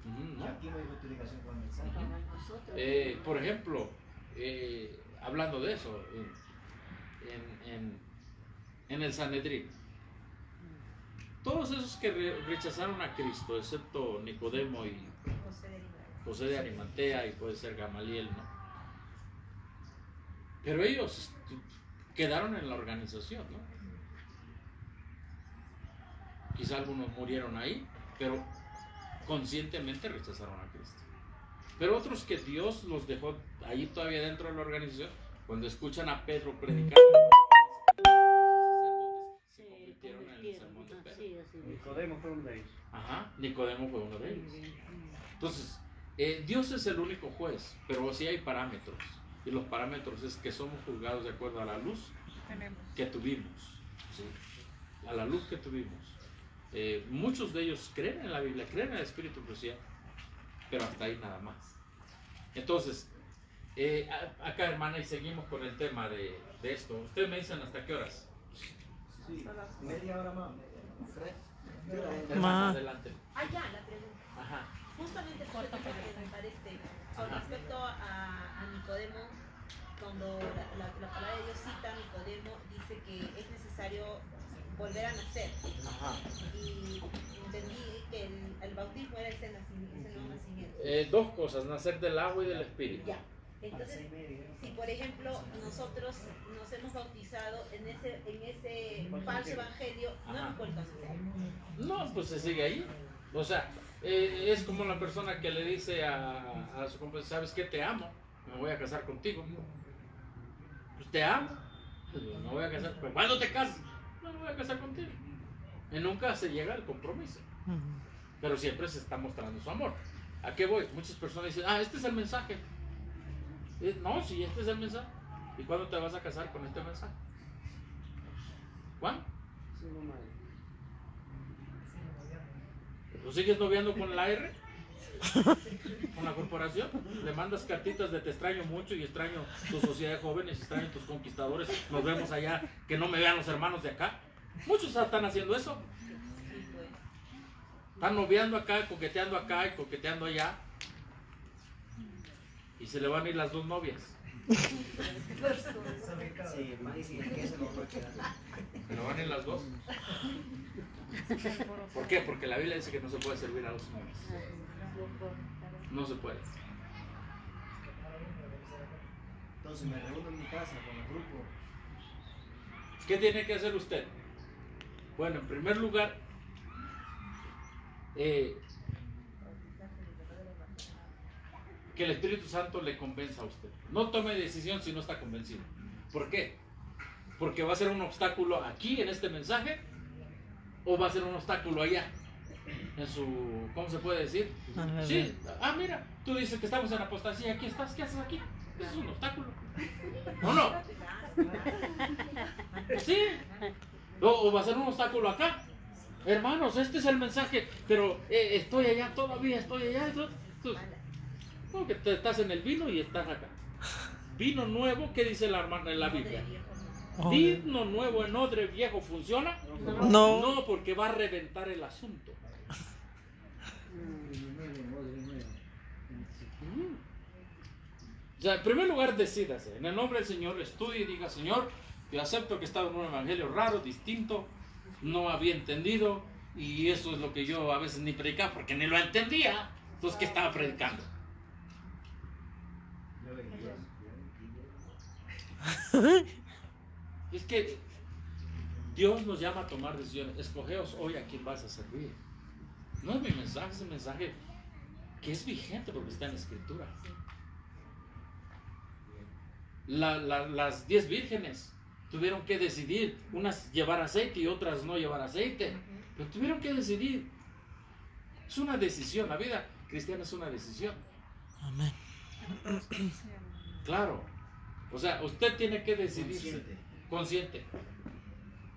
¿No? Y aquí no hay justificación con el mensaje. Por ejemplo, hablando de eso, en el Sanedrín, todos esos que rechazaron a Cristo, excepto Nicodemo y José de Arimatea y puede ser Gamaliel, ¿no? Pero ellos quedaron en la organización, ¿no? Quizá algunos murieron ahí, pero conscientemente rechazaron a Cristo. Pero otros que Dios los dejó ahí todavía dentro de la organización, cuando escuchan a Pedro predicar, se convirtieron en el sermón de Pedro. Nicodemo fue uno de ellos. Ajá, Nicodemo fue uno de ellos. Entonces, Dios es el único juez, pero sí hay parámetros. Y los parámetros es que somos juzgados de acuerdo a la luz que tuvimos. ¿Sí? A la luz que tuvimos. Muchos de ellos creen en la Biblia, creen en el Espíritu de Profecía, pero hasta ahí nada más. Entonces, acá hermana, y seguimos con el tema de esto. Ustedes me dicen hasta qué horas. Sí, media hora más. Hermana, adelante. Ah, ya, la pregunta. Ajá. Justamente por eso quería preguntar con respecto a Nicodemo, cuando la palabra de Dios cita a Nicodemo, dice que es necesario volver a nacer. Ajá. Y entendí que el bautismo era ese nuevo nacimiento. Dos cosas, nacer del agua y del Espíritu. Ya. Entonces, si por ejemplo nosotros nos hemos bautizado en ese falso evangelio, no hemos vuelto a nacer. No, pues se sigue ahí. O sea, es como la persona que le dice a su compañero, ¿sabes qué? Te amo, me voy a casar contigo. Pues te amo, me voy a casar. Pero ¿cuándo te casas? No me voy a casar contigo. Y nunca se llega al compromiso. Pero siempre se está mostrando su amor. ¿A qué voy? Muchas personas dicen, este es el mensaje. No, sí, este es el mensaje. ¿Y cuándo te vas a casar con este mensaje? ¿Cuándo? ¿Lo sigues noviando con la R? ¿Con la corporación? Le mandas cartitas de te extraño mucho y extraño tu sociedad de jóvenes, extraño tus conquistadores, nos vemos allá, que no me vean los hermanos de acá. Muchos están haciendo eso. Están noviando acá, coqueteando acá y coqueteando allá. Y se le van a ir las dos novias. Sí, que se lo va a quedar. Se le van a ir las dos. ¿Por qué? Porque la Biblia dice que no se puede servir a dos señores. No se puede. Entonces me reúno en mi casa con el grupo. ¿Qué tiene que hacer usted? Bueno, en primer lugar, que el Espíritu Santo le convenza a usted. No tome decisión si no está convencido. ¿Por qué? Porque va a ser un obstáculo aquí en este mensaje o va a ser un obstáculo allá en su, ¿cómo se puede decir? Sí, mira, tú dices que estamos en apostasía, aquí estás, ¿qué haces aquí? Eso es un obstáculo. ¿O no? Sí. O va a ser un obstáculo acá. Hermanos, este es el mensaje, pero estoy allá, todavía estoy allá. Entonces, ¿cómo que estás en el vino y estás acá? Vino nuevo, ¿qué dice la hermana en la Biblia? ¿Vino nuevo en odre viejo funciona? No. No, porque va a reventar el asunto. O sea, en primer lugar, decídase. En el nombre del Señor, estudie y diga, Señor, yo acepto que he estado en un evangelio raro, distinto, no había entendido, y eso es lo que yo a veces ni predicaba porque ni lo entendía. Entonces, ¿qué estaba predicando? Es que Dios nos llama a tomar decisiones. Escogeos hoy a quién vas a servir. No es mi mensaje, es un mensaje que es vigente porque está en la Escritura. Las 10 vírgenes tuvieron que decidir, unas llevar aceite y otras no llevar aceite, pero tuvieron que decidir. Es una decisión, la vida cristiana es una decisión. Amén. Claro, o sea, usted tiene que decidirse, consciente,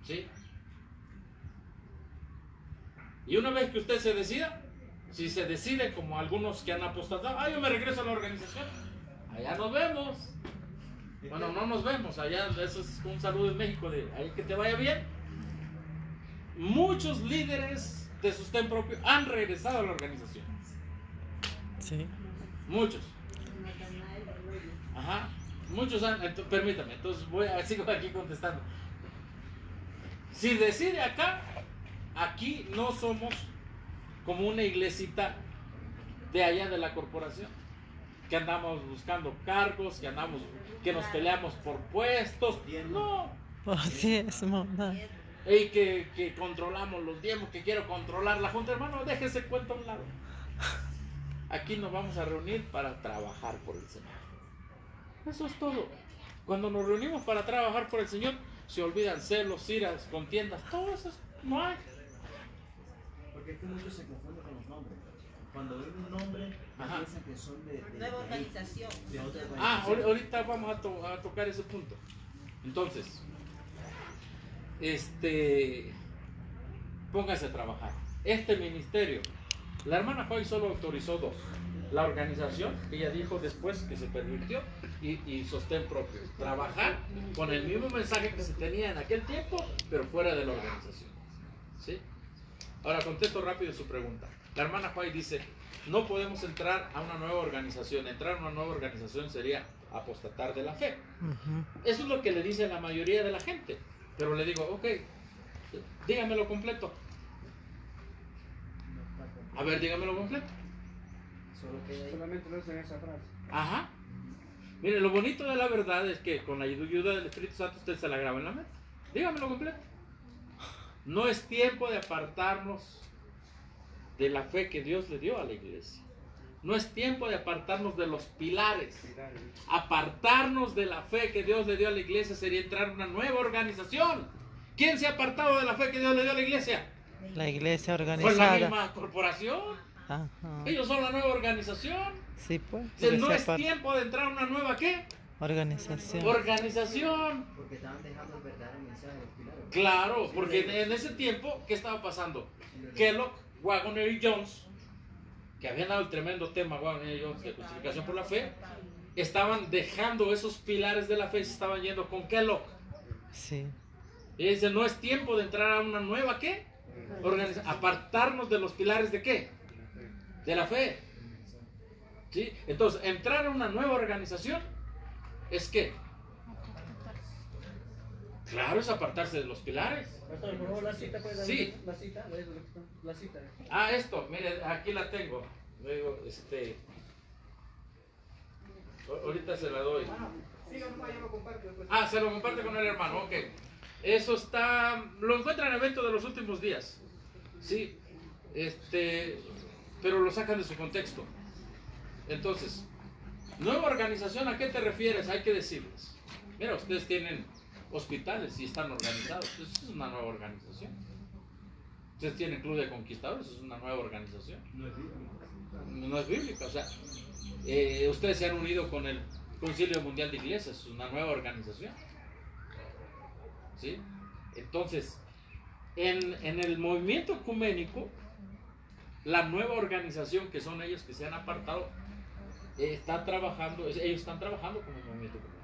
¿sí? Y una vez que usted se decida, si se decide como algunos que han apostatado, yo me regreso a la organización, allá nos vemos. Bueno, no nos vemos, allá, eso es un saludo en México, de ahí que te vaya bien. Muchos líderes de sostén propio han regresado a la organización. Sí. Muchos. Ajá. Muchos han, permítame, entonces sigo aquí contestando. Si decide acá, aquí no somos como una iglesita de allá de la corporación, que andamos buscando cargos, que nos peleamos por puestos, no. Por diezmo, no. Y que controlamos los diezmos, que quiero controlar la junta. Hermano, déjese cuento a un lado. Aquí nos vamos a reunir para trabajar por el Señor. Eso es todo. Cuando nos reunimos para trabajar por el Señor, se olvidan celos, iras, contiendas, todo eso no hay. Porque es que muchos se confunden con los nombres. Cuando ven un nombre, piensan que son de nueva organización. De otra organización. Ahorita vamos a tocar ese punto. Entonces, póngase a trabajar. Este ministerio, la hermana Joy solo autorizó 2. La organización, ella dijo después que se permitió, y sostén propio. Trabajar con el mismo mensaje que se tenía en aquel tiempo, pero fuera de la organización. ¿Sí? Ahora contesto rápido su pregunta. La hermana Joy dice, no podemos entrar a una nueva organización. Entrar a una nueva organización sería apostatar de la fe. Eso es lo que le dice a la mayoría de la gente. Pero le digo, ok, dígamelo completo. A ver, dígamelo completo. Solamente lo hacen esa frase. Ajá. Mire, lo bonito de la verdad es que con la ayuda del Espíritu Santo usted se la graba en la mente. Dígamelo completo. No es tiempo de apartarnos de la fe que Dios le dio a la iglesia. No es tiempo de apartarnos de los pilares. Apartarnos de la fe que Dios le dio a la iglesia sería entrar en una nueva organización. ¿Quién se ha apartado de la fe que Dios le dio a la iglesia? La iglesia Pues la organizada. misma corporación. Ajá. Ellos son la nueva organización. Sí, pues. Entonces, no esa es parte. tiempo de entrar a una nueva ¿qué? Organización. Organización. Porque estaban dejando el verdadero mensaje de los pilares. Claro, porque en ese tiempo, ¿qué estaba pasando? Kellogg, Waggoner y Jones, que habían dado el tremendo tema Waggoner y Jones de justificación por la fe, estaban dejando esos pilares de la fe y se estaban yendo con Kellogg. Sí. Y dice, no es tiempo de entrar a una nueva ¿qué? Apartarnos de los pilares de ¿qué? De la fe. ¿Sí? Entonces, entrar a una nueva organización es ¿qué? Claro, es apartarse de los pilares. Pastor, por favor, la cita, pues, Sí. la cita, la cita. Esto, mire, aquí la tengo. Luego, ahorita se la doy. Sí, yo lo comparto. Se lo comparte con el hermano, ok. Eso está, lo encuentra en el evento de los últimos días. Sí, pero lo sacan de su contexto. Entonces, nueva organización, ¿a qué te refieres? Hay que decirles. Mira, ustedes tienen hospitales y están organizados. Eso es una nueva organización. Ustedes tienen Club de Conquistadores, es una nueva organización. No es bíblica, o sea, ustedes se han unido con el Concilio Mundial de Iglesias, es una nueva organización. ¿Sí? Entonces, en el movimiento ecuménico, la nueva organización que son ellos que se han apartado, ellos están trabajando como movimiento ecuménico.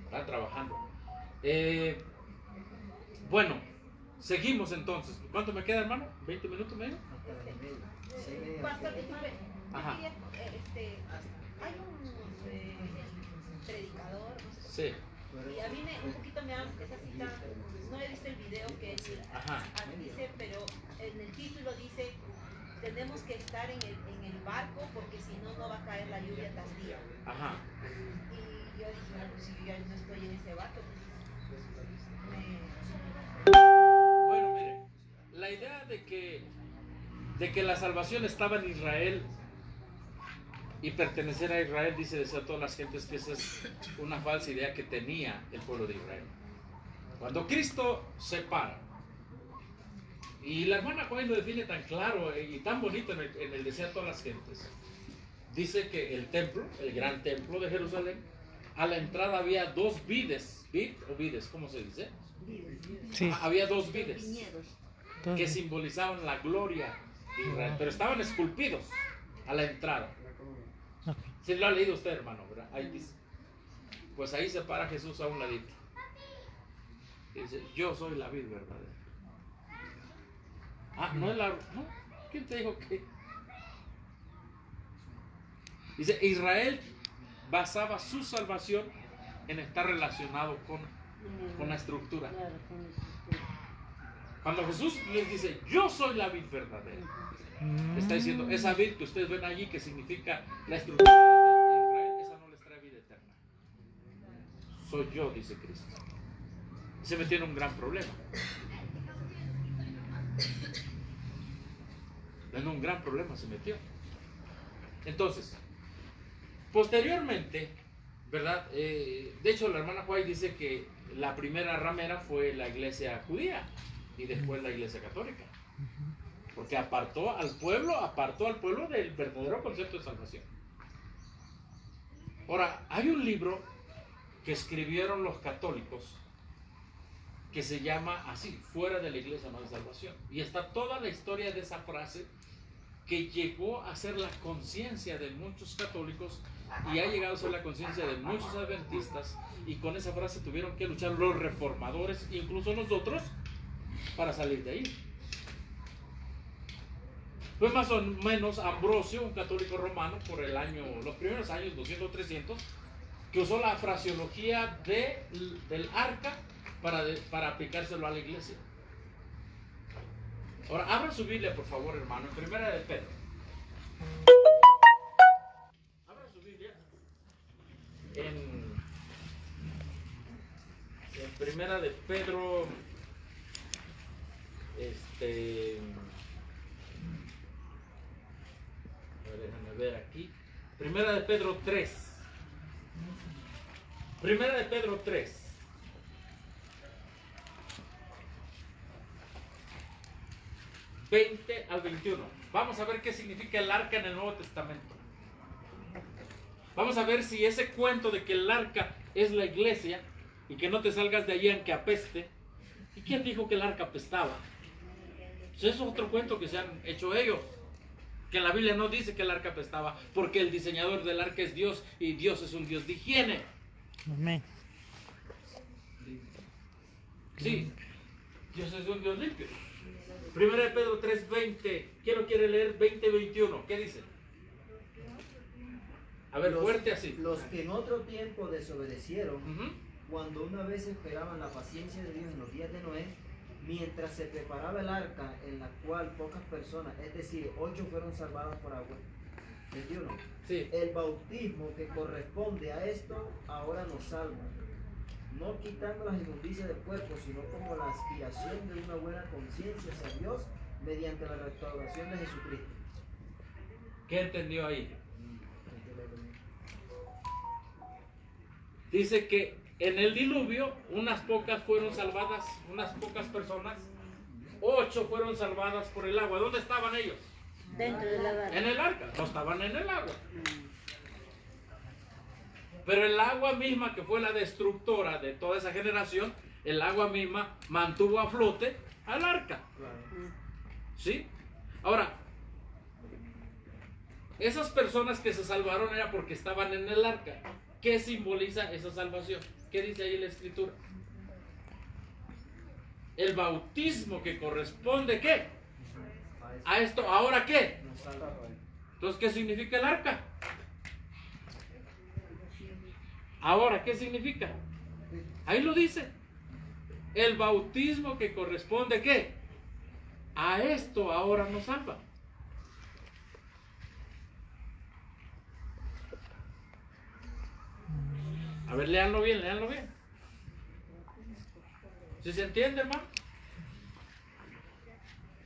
Están trabajando. Bueno, seguimos entonces. ¿Cuánto me queda, hermano? ¿20 minutos medio? Pastor, disculpe, Ajá. hay un predicador, no sé, Sí. Y a mí un poquito me da esa cita, no he visto el video que él dice, pero en el título dice, tenemos que estar en el barco porque si no, no va a caer la lluvia tardía. Ajá. Y yo dije, no, pues si yo ya no estoy en ese barco, Bueno, mire, la idea de que la salvación estaba en Israel y pertenecer a Israel, dice desde todas las gentes, que esa es una falsa idea que tenía el pueblo de Israel. Cuando Cristo se para, y la hermana Juan lo define tan claro y tan bonito en el deseo de todas las gentes, dice que el templo, el gran templo de Jerusalén, a la entrada había dos vides, ¿cómo se dice? Sí. Había dos vides que simbolizaban la gloria de Israel, pero estaban esculpidos a la entrada. Si lo ha leído usted, hermano, ¿verdad? Ahí dice. Pues ahí se para Jesús a un ladito. Y dice, yo soy la vid verdadera. Ah, no es la... ¿No? ¿Quién te dijo que? Dice, Israel basaba su salvación en estar relacionado con la estructura. Cuando Jesús les dice, yo soy la vid verdadera, está diciendo, esa vid que ustedes ven allí, que significa la estructura de Israel, esa no les trae vida eterna. Soy yo, dice Cristo. Y se metió en un gran problema. En un gran problema se metió. Entonces, posteriormente, ¿verdad? De hecho, la hermana White dice que la primera ramera fue la iglesia judía y después la iglesia católica. Porque apartó al pueblo del verdadero concepto de salvación. Ahora, hay un libro que escribieron los católicos que se llama así, Fuera de la Iglesia no hay salvación. Y está toda la historia de esa frase que llegó a ser la conciencia de muchos católicos y ha llegado a ser la conciencia de muchos adventistas, y con esa frase tuvieron que luchar los reformadores, incluso nosotros, para salir de ahí. Fue más o menos Ambrosio, un católico romano, por los primeros años 200-300, que usó la fraseología del arca para aplicárselo a la iglesia. Ahora, abra su Biblia, por favor, hermano, en Primera de Pedro. Abra su Biblia en Primera de Pedro, déjame ver aquí. Primera de Pedro 3. Primera de Pedro 3. 20 al 21. Vamos a ver qué significa el arca en el Nuevo Testamento. Vamos a ver si ese cuento de que el arca es la iglesia y que no te salgas de allí aunque apeste. ¿Y quién dijo que el arca apestaba? Pues eso es otro cuento que se han hecho ellos. Que la Biblia no dice que el arca apestaba, porque el diseñador del arca es Dios y Dios es un Dios de higiene. Amén. Sí, Dios es un Dios limpio. Primera de Pedro 3:20. ¿Quién lo quiere leer? 20-21. ¿Qué dice? A ver, fuerte así. Los que en otro tiempo desobedecieron, cuando una vez esperaban la paciencia de Dios en los días de Noé, mientras se preparaba el arca, en la cual pocas personas, es decir, 8 fueron salvadas por agua. 21. Sí. El bautismo que corresponde a esto ahora nos salva, no quitando las inmundicias del cuerpo, sino como la aspiración de una buena conciencia hacia Dios mediante la restauración de Jesucristo. ¿Qué entendió ahí? Dice que en el diluvio unas pocas fueron salvadas, unas pocas personas, 8 fueron salvadas por el agua. ¿Dónde estaban ellos? Dentro del arca. En el arca, no estaban en el agua. Pero el agua misma, que fue la destructora de toda esa generación, el agua misma mantuvo a flote al arca. ¿Sí? Ahora, esas personas que se salvaron era porque estaban en el arca. ¿Qué simboliza esa salvación? ¿Qué dice ahí la Escritura? El bautismo que corresponde, ¿qué? A esto, ¿ahora qué? Entonces, ¿qué significa el arca? Ahora, ¿qué significa? Ahí lo dice. El bautismo que corresponde, ¿qué? A esto ahora nos salva. A ver, léanlo bien, léanlo bien. ¿Sí se entiende, hermano?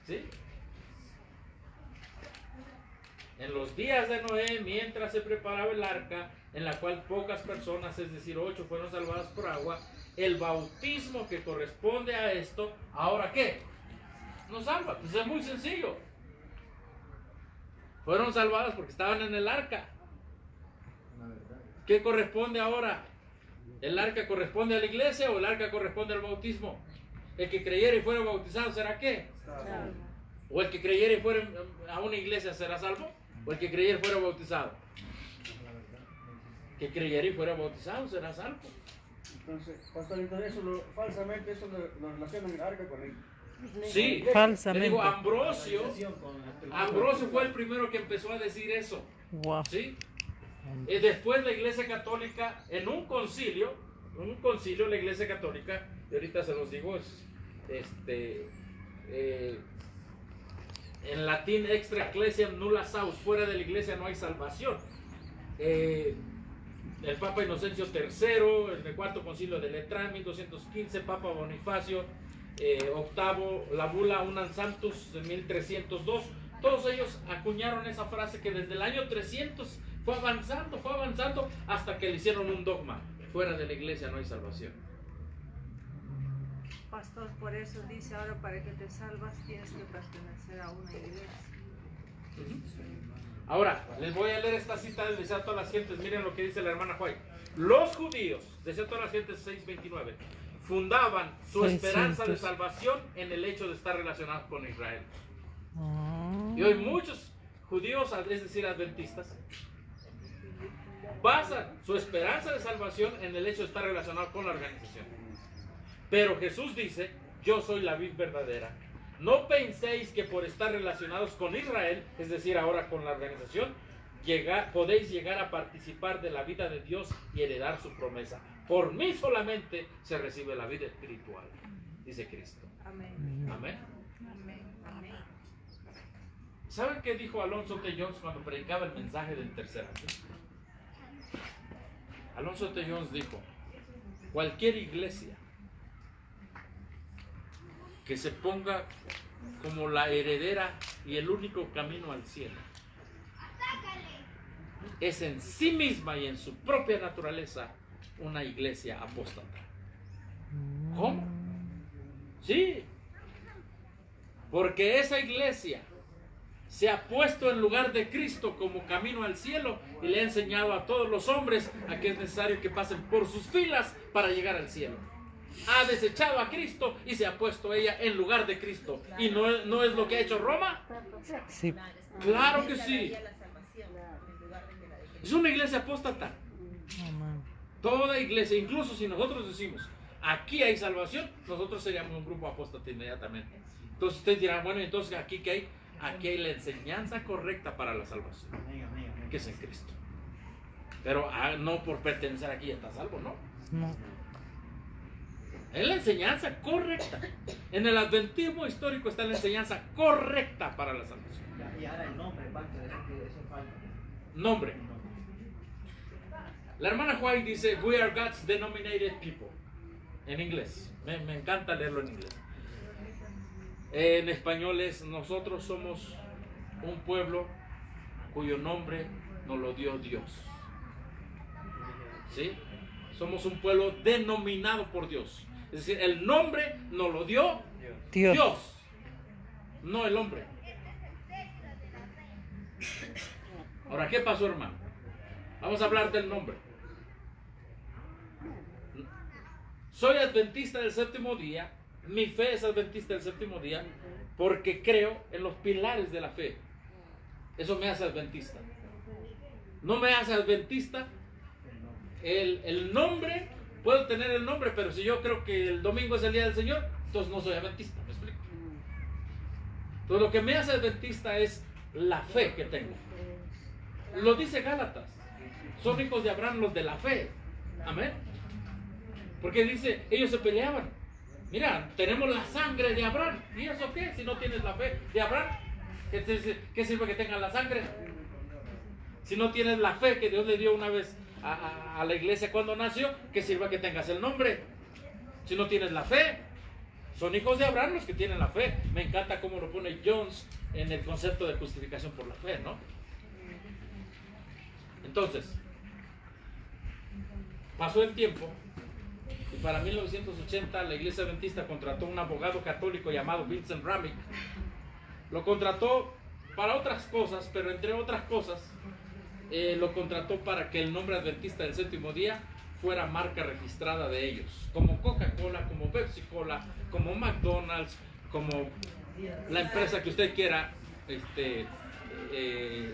¿Sí? En los días de Noé, mientras se preparaba el arca, en la cual pocas personas, es decir, 8, fueron salvadas por agua, el bautismo que corresponde a esto, ¿ahora qué? Nos salva. Pues es muy sencillo. Fueron salvadas porque estaban en el arca. ¿Qué corresponde ahora? ¿El arca corresponde a la iglesia o el arca corresponde al bautismo? El que creyera y fuera bautizado, ¿será qué? ¿O el que creyera y fuera a una iglesia será salvo? ¿O el que creyera y fuera bautizado? Que creyera y fuera bautizado será salvo. Entonces, pastor, entonces falsamente eso lo relacionan el arca con él. Sí, falsamente. Le digo, Ambrosio fue el primero que empezó a decir eso. Wow. ¿Sí? Y después la Iglesia Católica, en un concilio la Iglesia Católica, y ahorita se los digo, en latín extra ecclesiam nulla saus, fuera de la iglesia no hay salvación. El Papa Inocencio III, en el cuarto concilio de Letrán, 1215, Papa Bonifacio VIII, la bula Unam Sanctus de 1302, todos ellos acuñaron esa frase que desde el año 300 fue avanzando hasta que le hicieron un dogma: fuera de la iglesia no hay salvación. Pastor, por eso dice ahora, para que te salvas tienes que pertenecer a una iglesia. Ahora, les voy a leer esta cita del Deseo a todas las gentes. Miren lo que dice la hermana White. Los judíos, Deseo a todas las gentes 6:29, fundaban su esperanza de salvación en el hecho de estar relacionados con Israel. Y hoy muchos judíos, es decir, adventistas, basan su esperanza de salvación en el hecho de estar relacionados con la organización. Pero Jesús dice: yo soy la vid verdadera. No penséis que por estar relacionados con Israel, es decir, ahora con la organización, podéis llegar a participar de la vida de Dios y heredar su promesa. Por mí solamente se recibe la vida espiritual, dice Cristo. Amén. Amén. Amén. Amén. ¿Saben qué dijo Alonso T. Jones cuando predicaba el mensaje del tercer acto? Alonso T. Jones dijo: cualquier iglesia que se ponga como la heredera y el único camino al cielo es en sí misma y en su propia naturaleza una iglesia apóstata. ¿Cómo? Sí, porque esa iglesia se ha puesto en lugar de Cristo como camino al cielo y le ha enseñado a todos los hombres a que es necesario que pasen por sus filas para llegar al cielo. Ha desechado a Cristo y se ha puesto ella en lugar de Cristo. ¿Y no es lo que ha hecho Roma? Sí. Claro que sí. Es una iglesia apóstata. Toda iglesia, incluso si nosotros decimos aquí hay salvación, nosotros seríamos un grupo apóstata inmediatamente. Entonces ustedes dirán: bueno, entonces aquí que hay, aquí hay la enseñanza correcta para la salvación, que es en Cristo. Pero no por pertenecer aquí ya está salvo, ¿no? No. Es la enseñanza correcta. En el adventismo histórico está la enseñanza correcta para la salvación. Y ahora el nombre, parte de eso falta. Nombre. La hermana White dice: we are God's denominated people. En inglés. Me encanta leerlo en inglés. En español es: nosotros somos un pueblo cuyo nombre nos lo dio Dios. ¿Sí? Somos un pueblo denominado por Dios. Es decir, el nombre nos lo dio Dios, no el hombre. Ahora, ¿qué pasó, hermano? Vamos a hablar del nombre. Soy adventista del séptimo día. Mi fe es adventista del séptimo día porque creo en los pilares de la fe. Eso me hace adventista. No me hace adventista el nombre. Puedo tener el nombre, pero si yo creo que el domingo es el día del Señor, entonces no soy adventista. ¿Me explico? Entonces lo que me hace adventista es la fe que tengo. Lo dice Gálatas: son hijos de Abraham los de la fe. Amén. Porque dice, ellos se peleaban. Mira, tenemos la sangre de Abraham. ¿Y eso qué? Si no tienes la fe de Abraham, ¿qué sirve que tengan la sangre? Si no tienes la fe que Dios le dio una vez a la iglesia cuando nació, ¿qué sirve que tengas el nombre? Si no tienes la fe. Son hijos de Abraham los que tienen la fe. Me encanta cómo lo pone Jones en el concepto de justificación por la fe, ¿no? Entonces, pasó el tiempo y para 1980 la iglesia adventista contrató un abogado católico llamado Vincent Ramick. Lo contrató para otras cosas, pero entre otras cosas lo contrató para que el nombre adventista del séptimo día fuera marca registrada de ellos, como Coca-Cola, como Pepsi-Cola, como McDonald's, como la empresa que usted quiera,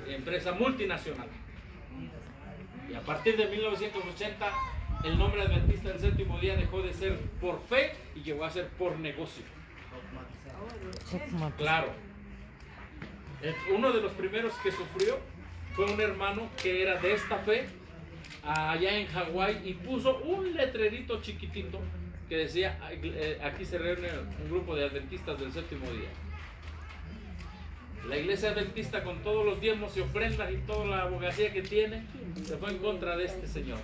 empresa multinacional. Y a partir de 1980 el nombre adventista del séptimo día dejó de ser por fe y llegó a ser por negocio. Claro. Uno de los primeros que sufrió fue un hermano que era de esta fe allá en Hawái y puso un letrerito chiquitito que decía, aquí se reúne un grupo de adventistas del séptimo día. La iglesia adventista, con todos los diezmos y ofrendas y toda la abogacía que tiene, se fue en contra de este señor.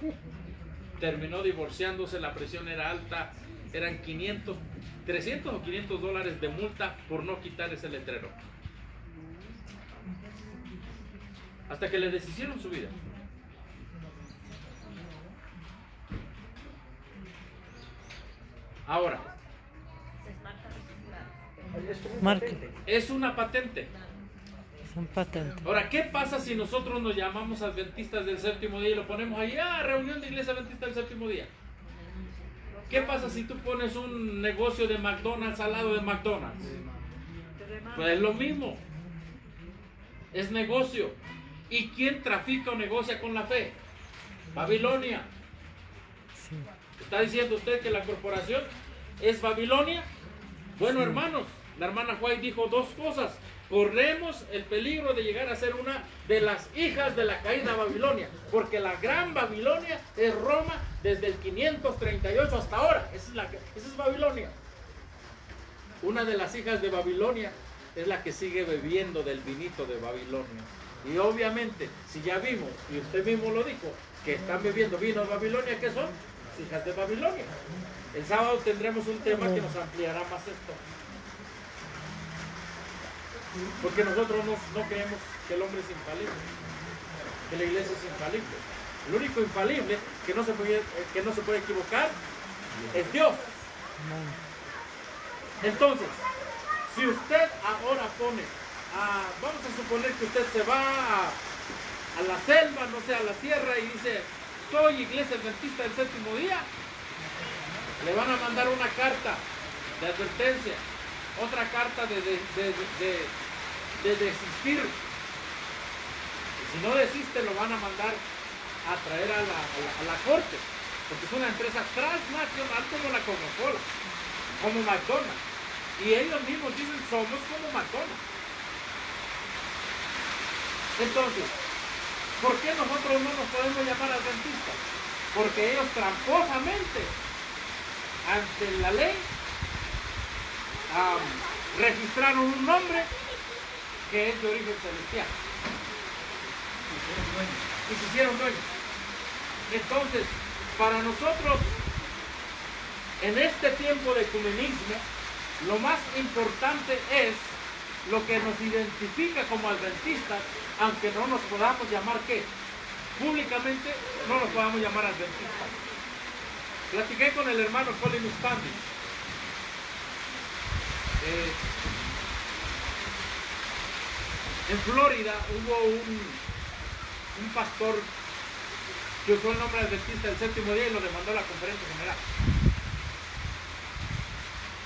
Terminó divorciándose, la presión era alta, eran 300 o 500 dólares de multa por no quitar ese letrero. Hasta que le deshicieron su vida. Ahora, Marca. es una patente. Son patentes. Ahora, ¿qué pasa si nosotros nos llamamos adventistas del séptimo día y lo ponemos ahí, reunión de iglesia adventista del séptimo día? ¿Qué pasa si tú pones un negocio de McDonald's al lado de McDonald's? Pues es lo mismo. Es negocio. ¿Y quién trafica o negocia con la fe? Babilonia. Sí. ¿Está diciendo usted que la corporación es Babilonia? Bueno, hermanos, la hermana White dijo dos cosas. Corremos el peligro de llegar a ser una de las hijas de la caída Babilonia, porque la gran Babilonia es Roma desde el 538 hasta ahora. Esa es Babilonia. Una de las hijas de Babilonia es la que sigue bebiendo del vinito de Babilonia. Y obviamente, si ya vimos, y usted mismo lo dijo, que están bebiendo vino de Babilonia, ¿qué son? Las hijas de Babilonia. El sábado tendremos un tema que nos ampliará más esto. Porque nosotros no creemos que el hombre es infalible, que la iglesia es infalible. El único infalible que no se puede equivocar es Dios. Entonces, si usted ahora pone, vamos a suponer que usted se va a la selva, no sé, a la tierra y dice, soy iglesia adventista del séptimo día, le van a mandar una carta de advertencia, otra carta de desistir. Y si no desiste, lo van a mandar a traer a la corte, porque es una empresa transnacional como la Coca-Cola, como McDonald's. Y ellos mismos dicen, somos como McDonald's. Entonces, ¿por qué nosotros no nos podemos llamar adventistas? Porque ellos tramposamente, ante la ley, registraron un nombre que es de origen celestial. Y se hicieron dueños. Entonces, para nosotros, en este tiempo de ecumenismo, lo más importante es lo que nos identifica como adventistas, aunque no nos podamos llamar ¿qué? Públicamente no nos podamos llamar adventistas. Platiqué con el hermano Colin Standish. En Florida hubo un pastor que usó el nombre adventista del séptimo día y lo demandó a la conferencia general.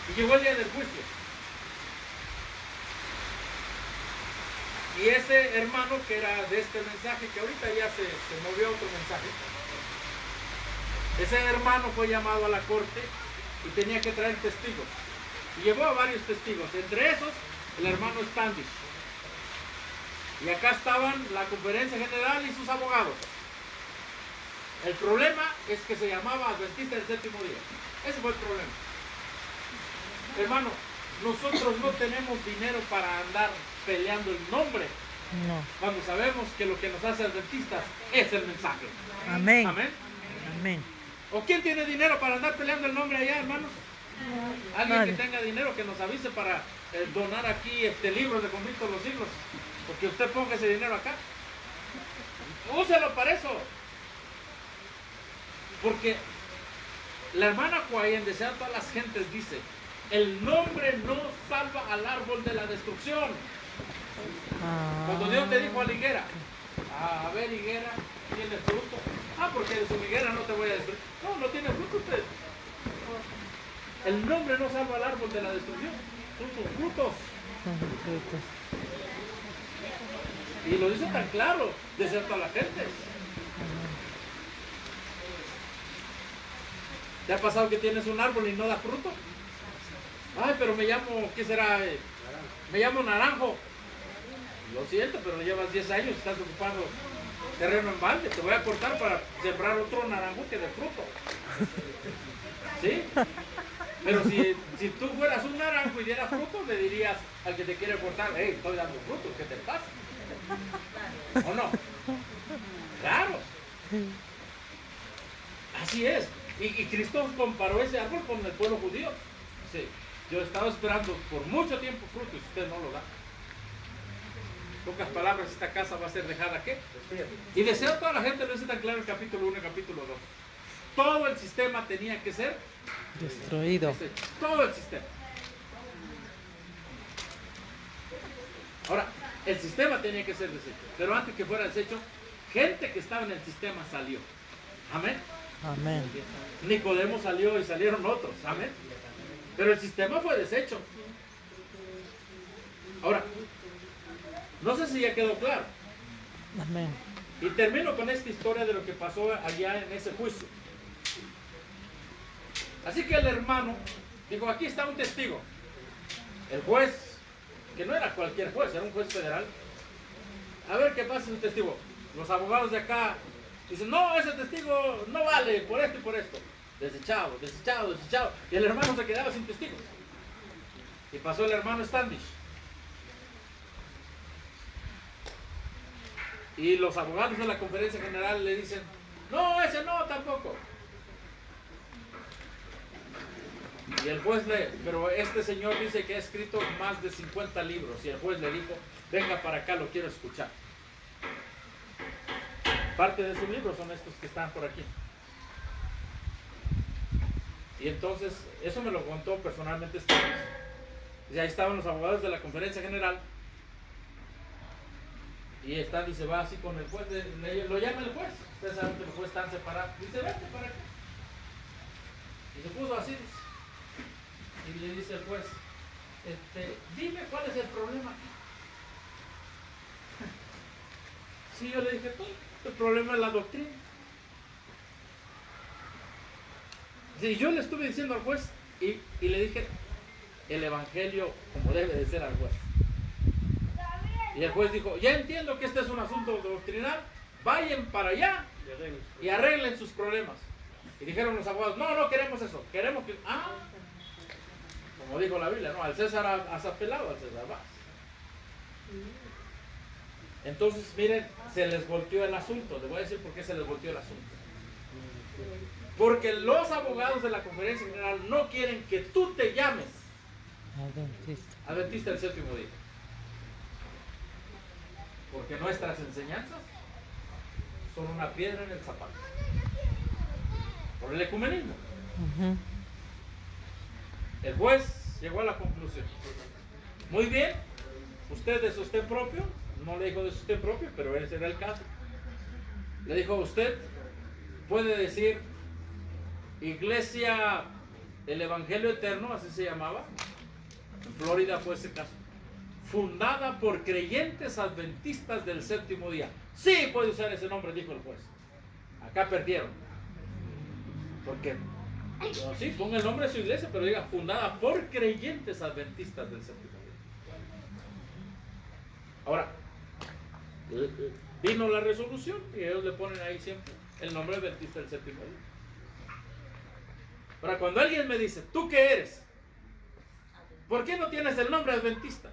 Y llegó el día del juicio. Y ese hermano que era de este mensaje, que ahorita ya se movió a otro mensaje, ese hermano fue llamado a la corte y tenía que traer testigos. Y llevó a varios testigos, entre esos el hermano Standish. Y acá estaban la conferencia general y sus abogados. El problema es que se llamaba Adventista del Séptimo Día. Ese fue el problema. Hermano, nosotros no tenemos dinero para andar peleando el nombre. No. Cuando sabemos que lo que nos hace adventistas es el mensaje. Amén. Amén. Amén. ¿O quién tiene dinero para andar peleando el nombre allá, hermanos? Alguien Nadie. que tenga dinero que nos avise para donar aquí libros de Conflicto de los Siglos. Porque usted ponga ese dinero acá. Úselo para eso. Porque la hermana Kuai en Desear a todas las gentes dice: el nombre no salva al árbol de la destrucción. Cuando Dios le dijo a la higuera: a ver, higuera, ¿tiene fruto? Ah, porque de su higuera no te voy a destruir. No, no tiene fruto usted. El nombre no salva al árbol de la destrucción, son sus frutos. Y lo dice tan claro, Desear a todas las gentes. ¿Te ha pasado que tienes un árbol y no da fruto? Ay, pero me llamo, ¿qué será? Me llamo Naranjo. Lo siento, pero llevas 10 años, estás ocupando terreno en balde. Te voy a cortar para sembrar otro naranjo que dé fruto. ¿Sí? Pero si tú fueras un naranjo y dieras fruto, le dirías al que te quiere cortar: hey, estoy dando fruto, ¿qué te pasa? ¿O no? Claro. Así es. Y Cristo comparó ese árbol con el pueblo judío. Sí. Yo he estado esperando por mucho tiempo fruto y usted no lo da. En pocas palabras, esta casa va a ser dejada ¿qué? Y Deseo a toda la gente, lo dice tan claro en el capítulo 1 y capítulo 2. Todo el sistema tenía que ser destruido. Todo el sistema. Ahora, el sistema tenía que ser deshecho. Pero antes que fuera deshecho, gente que estaba en el sistema salió. Amén. Amén. Nicodemo salió y salieron otros. Amén. Pero el sistema fue deshecho. Ahora, no sé si ya quedó claro. Amén. Y termino con esta historia de lo que pasó allá en ese juicio. Así que el hermano dijo: aquí está un testigo. El juez, que no era cualquier juez, era un juez federal. A ver qué pasa ese testigo. Los abogados de acá dicen: no, ese testigo no vale por esto y por esto. Desechado, desechado, desechado. Y el hermano se quedaba sin testigos. Y pasó el hermano Standish. Y los abogados de la conferencia general le dicen: no, ese no, tampoco. Y el juez pero este señor dice que ha escrito más de 50 libros. Y el juez le dijo: venga para acá, lo quiero escuchar. Parte de sus libros son estos que están por aquí. Y entonces, eso me lo contó personalmente este juez. Y ahí estaban los abogados de la conferencia general. Y Stanley se va así con el juez, lo llama el juez. Ustedes saben que los jueces están separados. Dice: vente para acá. Y se puso así. Y le dice el juez: dime cuál es el problema aquí. Sí, yo le dije: tú, el problema es la doctrina. Sí, yo le estuve diciendo al juez y le dije el evangelio como debe de ser al juez. Y el juez dijo: ya entiendo que este es un asunto doctrinal, vayan para allá y arreglen sus problemas. Y dijeron los abogados: no, no queremos eso, queremos que... como dijo la Biblia, no, al César has apelado, al César vas. Entonces, miren, se les volteó el asunto. Les voy a decir por qué se les volteó el asunto. Porque los abogados de la conferencia general no quieren que tú te llames Adventista del Séptimo Día. Porque nuestras enseñanzas son una piedra en el zapato. Por el ecumenismo. El juez llegó a la conclusión: muy bien, usted de sostén propio, no le dijo de sostén propio, pero ese era el caso. Le dijo: usted puede decir Iglesia el Evangelio Eterno, así se llamaba. En Florida fue ese caso. Fundada por creyentes adventistas del séptimo día. Sí, puede usar ese nombre, dijo el juez. Acá perdieron. Porque, no, sí, ponga el nombre de su iglesia, pero diga fundada por creyentes adventistas del séptimo día. Ahora, vino la resolución y ellos le ponen ahí siempre el nombre adventista del séptimo día. Ahora, cuando alguien me dice, ¿tú qué eres? ¿Por qué no tienes el nombre adventista?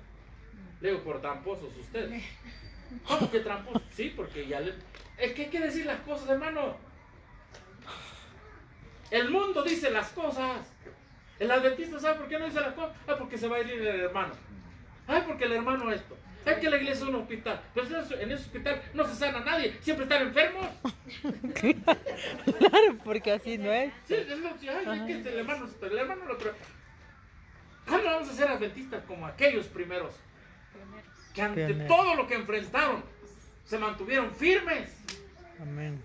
Le digo, por tramposos ustedes. ¿Cómo que tramposos? Sí, porque ya le... Es que hay que decir las cosas, hermano. El mundo dice las cosas. El adventista sabe por qué no dice las cosas. Ah, porque se va a ir el hermano. Ay, porque el hermano esto. Ay, que la iglesia es un hospital. Pero en ese hospital no se sana a nadie. Siempre están enfermos. Claro, porque así no es. Sí, es que el hermano lo... ¿Cómo vamos a ser adventistas como aquellos primeros? Que ante todo lo que enfrentaron, se mantuvieron firmes. Amén.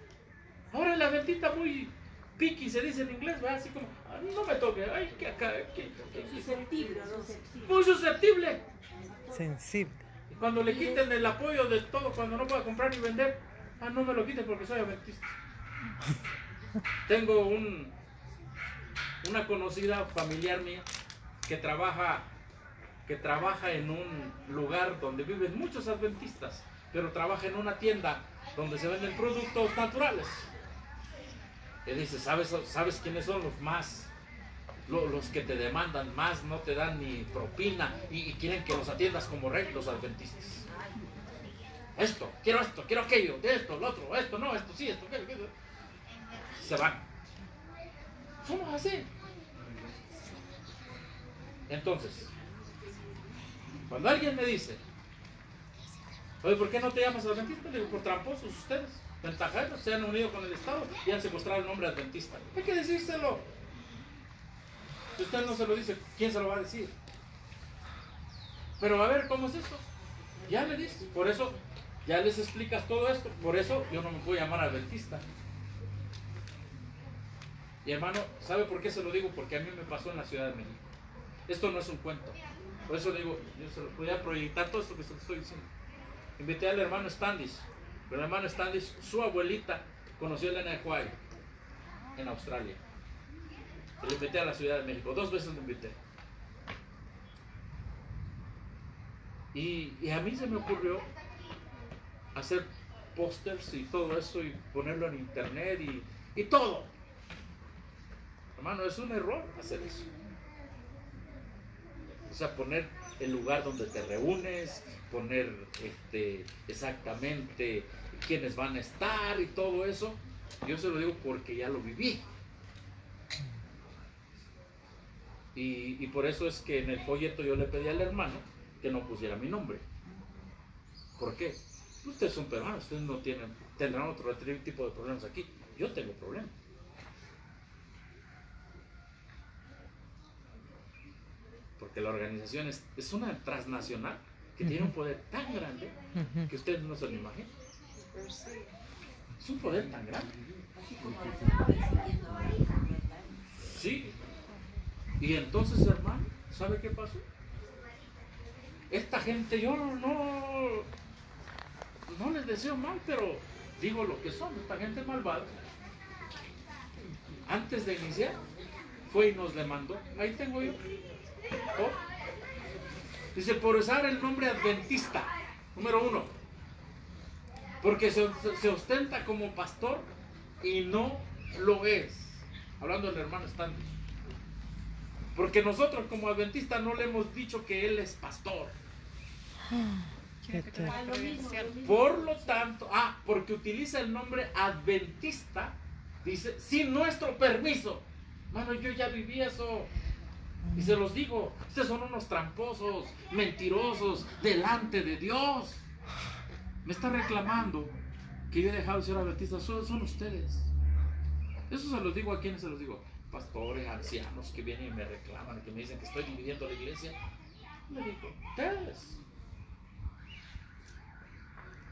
Ahora el adventista muy piqui, se dice en inglés, ¿verdad? Así como, no me toque, ay, que acá, Susceptible, muy susceptible. Sensible. Y cuando le quiten el apoyo de todo, cuando no pueda comprar ni vender, no me lo quiten porque soy adventista. Tengo una conocida familiar mía que trabaja en un lugar donde viven muchos adventistas, pero trabaja en una tienda donde se venden productos naturales. Y dice, ¿sabes quiénes son los más, los que te demandan más, no te dan ni propina y quieren que los atiendas como rey? Los adventistas. Esto, quiero aquello, de esto, lo otro, esto, no, esto sí, esto, aquello. Se van. Somos así. Entonces, cuando alguien me dice, oye, ¿por qué no te llamas adventista? Le digo, por tramposos ustedes, ventajeros, se han unido con el Estado y han secuestrado el nombre adventista. Hay que decírselo. Si usted no se lo dice, ¿quién se lo va a decir? Pero a ver, ¿cómo es eso? Ya le dices, por eso, ya les explicas todo esto, por eso yo no me puedo llamar adventista. Y hermano, ¿sabe por qué se lo digo? Porque a mí me pasó en la Ciudad de México. Esto no es un cuento. Por eso digo, yo se lo podía proyectar todo esto que se lo estoy diciendo. Invité al hermano Standish. El hermano Standish, su abuelita, conoció a Elena de White en Australia. Y lo invité a la Ciudad de México. 2 veces lo invité. Y a mí se me ocurrió hacer pósters y todo eso y ponerlo en internet y todo. Hermano, es un error hacer eso. O sea, poner el lugar donde te reúnes, poner exactamente quiénes van a estar y todo eso. Yo se lo digo porque ya lo viví. Y por eso es que en el folleto yo le pedí al hermano que no pusiera mi nombre. ¿Por qué? Ustedes son peruanos, ustedes no tendrán otro tipo de problemas aquí. Yo tengo problemas. Porque la organización es una transnacional que tiene un poder tan grande que ustedes no se lo imaginan. Es un poder tan grande. Sí. Y entonces, hermano, ¿sabe qué pasó? Esta gente, yo no les deseo mal, pero digo lo que son, esta gente malvada. Antes de iniciar, fue y nos demandó. Ahí tengo yo. Oh. Dice, por usar el nombre adventista, número 1, porque se ostenta como pastor y no lo es. Hablando del hermano Stanley. Porque nosotros como adventistas no le hemos dicho que él es pastor. Por lo tanto, porque utiliza el nombre adventista, dice, sin nuestro permiso. Mano, yo ya viví eso. Y se los digo, ustedes son unos tramposos, mentirosos, delante de Dios. Me está reclamando que yo he dejado de ser adventista. Son ustedes. Eso se los digo a quienes se los digo. Pastores, ancianos que vienen y me reclaman, que me dicen que estoy dividiendo la iglesia. Le digo, ustedes.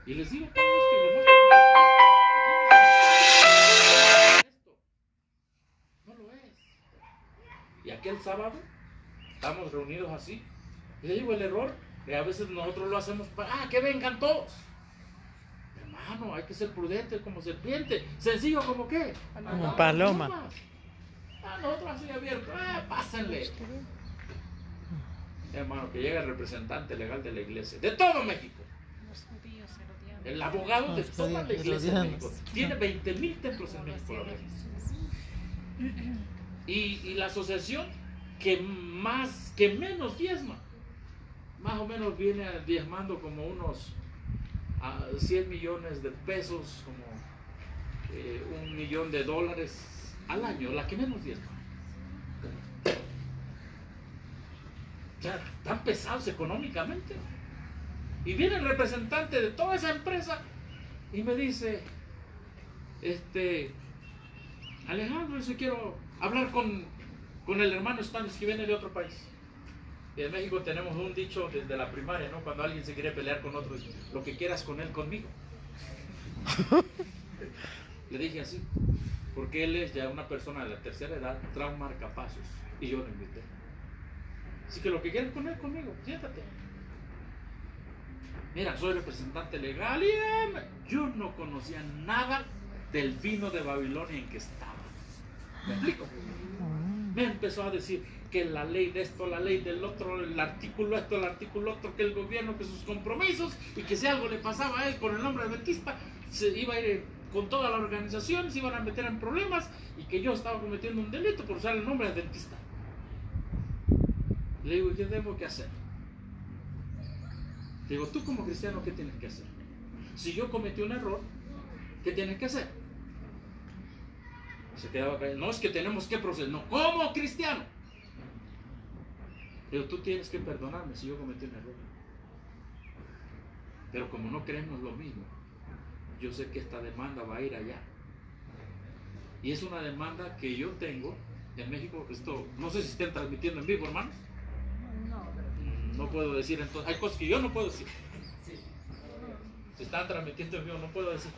Y les digo todo esto y lo esto no lo es. Y aquel sábado estamos reunidos así. Y le digo el error, que a veces nosotros lo hacemos para que vengan todos. Hermano, hay que ser prudente como serpiente. Sencillo como qué. Como paloma. Nosotros así abierto. Pásenle. Hermano, que llega el representante legal de la iglesia, de todo México. Los judíos se odiaban. El abogado de toda la iglesia en México. Tiene 20,000 templos en México. La verdad. Y la asociación que menos diezma, más o menos viene diezmando como unos 100 millones de pesos, como $1 millón al año, la que menos diezma. O sea, están pesados económicamente. Y viene el representante de toda esa empresa y me dice, Alejandro, yo quiero hablar con el hermano Stanis que viene de otro país. Y en México tenemos un dicho desde la primaria, ¿no? Cuando alguien se quiere pelear con otro, lo que quieras con él, conmigo. Le dije así, porque él es ya una persona de la tercera edad, trauma marcapasos, y yo lo invité. Así que lo que quieras con él, conmigo, siéntate. Mira, soy representante legal y yo no conocía nada del vino de Babilonia en que estaba. ¿Me explico? Me empezó a decir que la ley de esto, la ley del otro, el artículo esto, el artículo otro, que el gobierno, que sus compromisos, y que si algo le pasaba a él con el nombre adventista, se iba a ir con toda la organización, se iban a meter en problemas, y que yo estaba cometiendo un delito por usar el nombre adventista. Le digo, ¿qué tengo que hacer? Le digo, tú como cristiano, ¿qué tienes que hacer? Si yo cometí un error, ¿qué tienes que hacer? Se quedaba callado. No, es que tenemos que proceder. No, como cristiano. Pero tú tienes que perdonarme si yo cometí un error. Pero como no creemos lo mismo, yo sé que esta demanda va a ir allá. Y es una demanda que yo tengo en México. Esto, no sé si estén transmitiendo en vivo, hermanos. No puedo decir entonces. Hay cosas que yo no puedo decir. Si están transmitiendo en vivo, no puedo decir.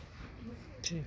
Sí.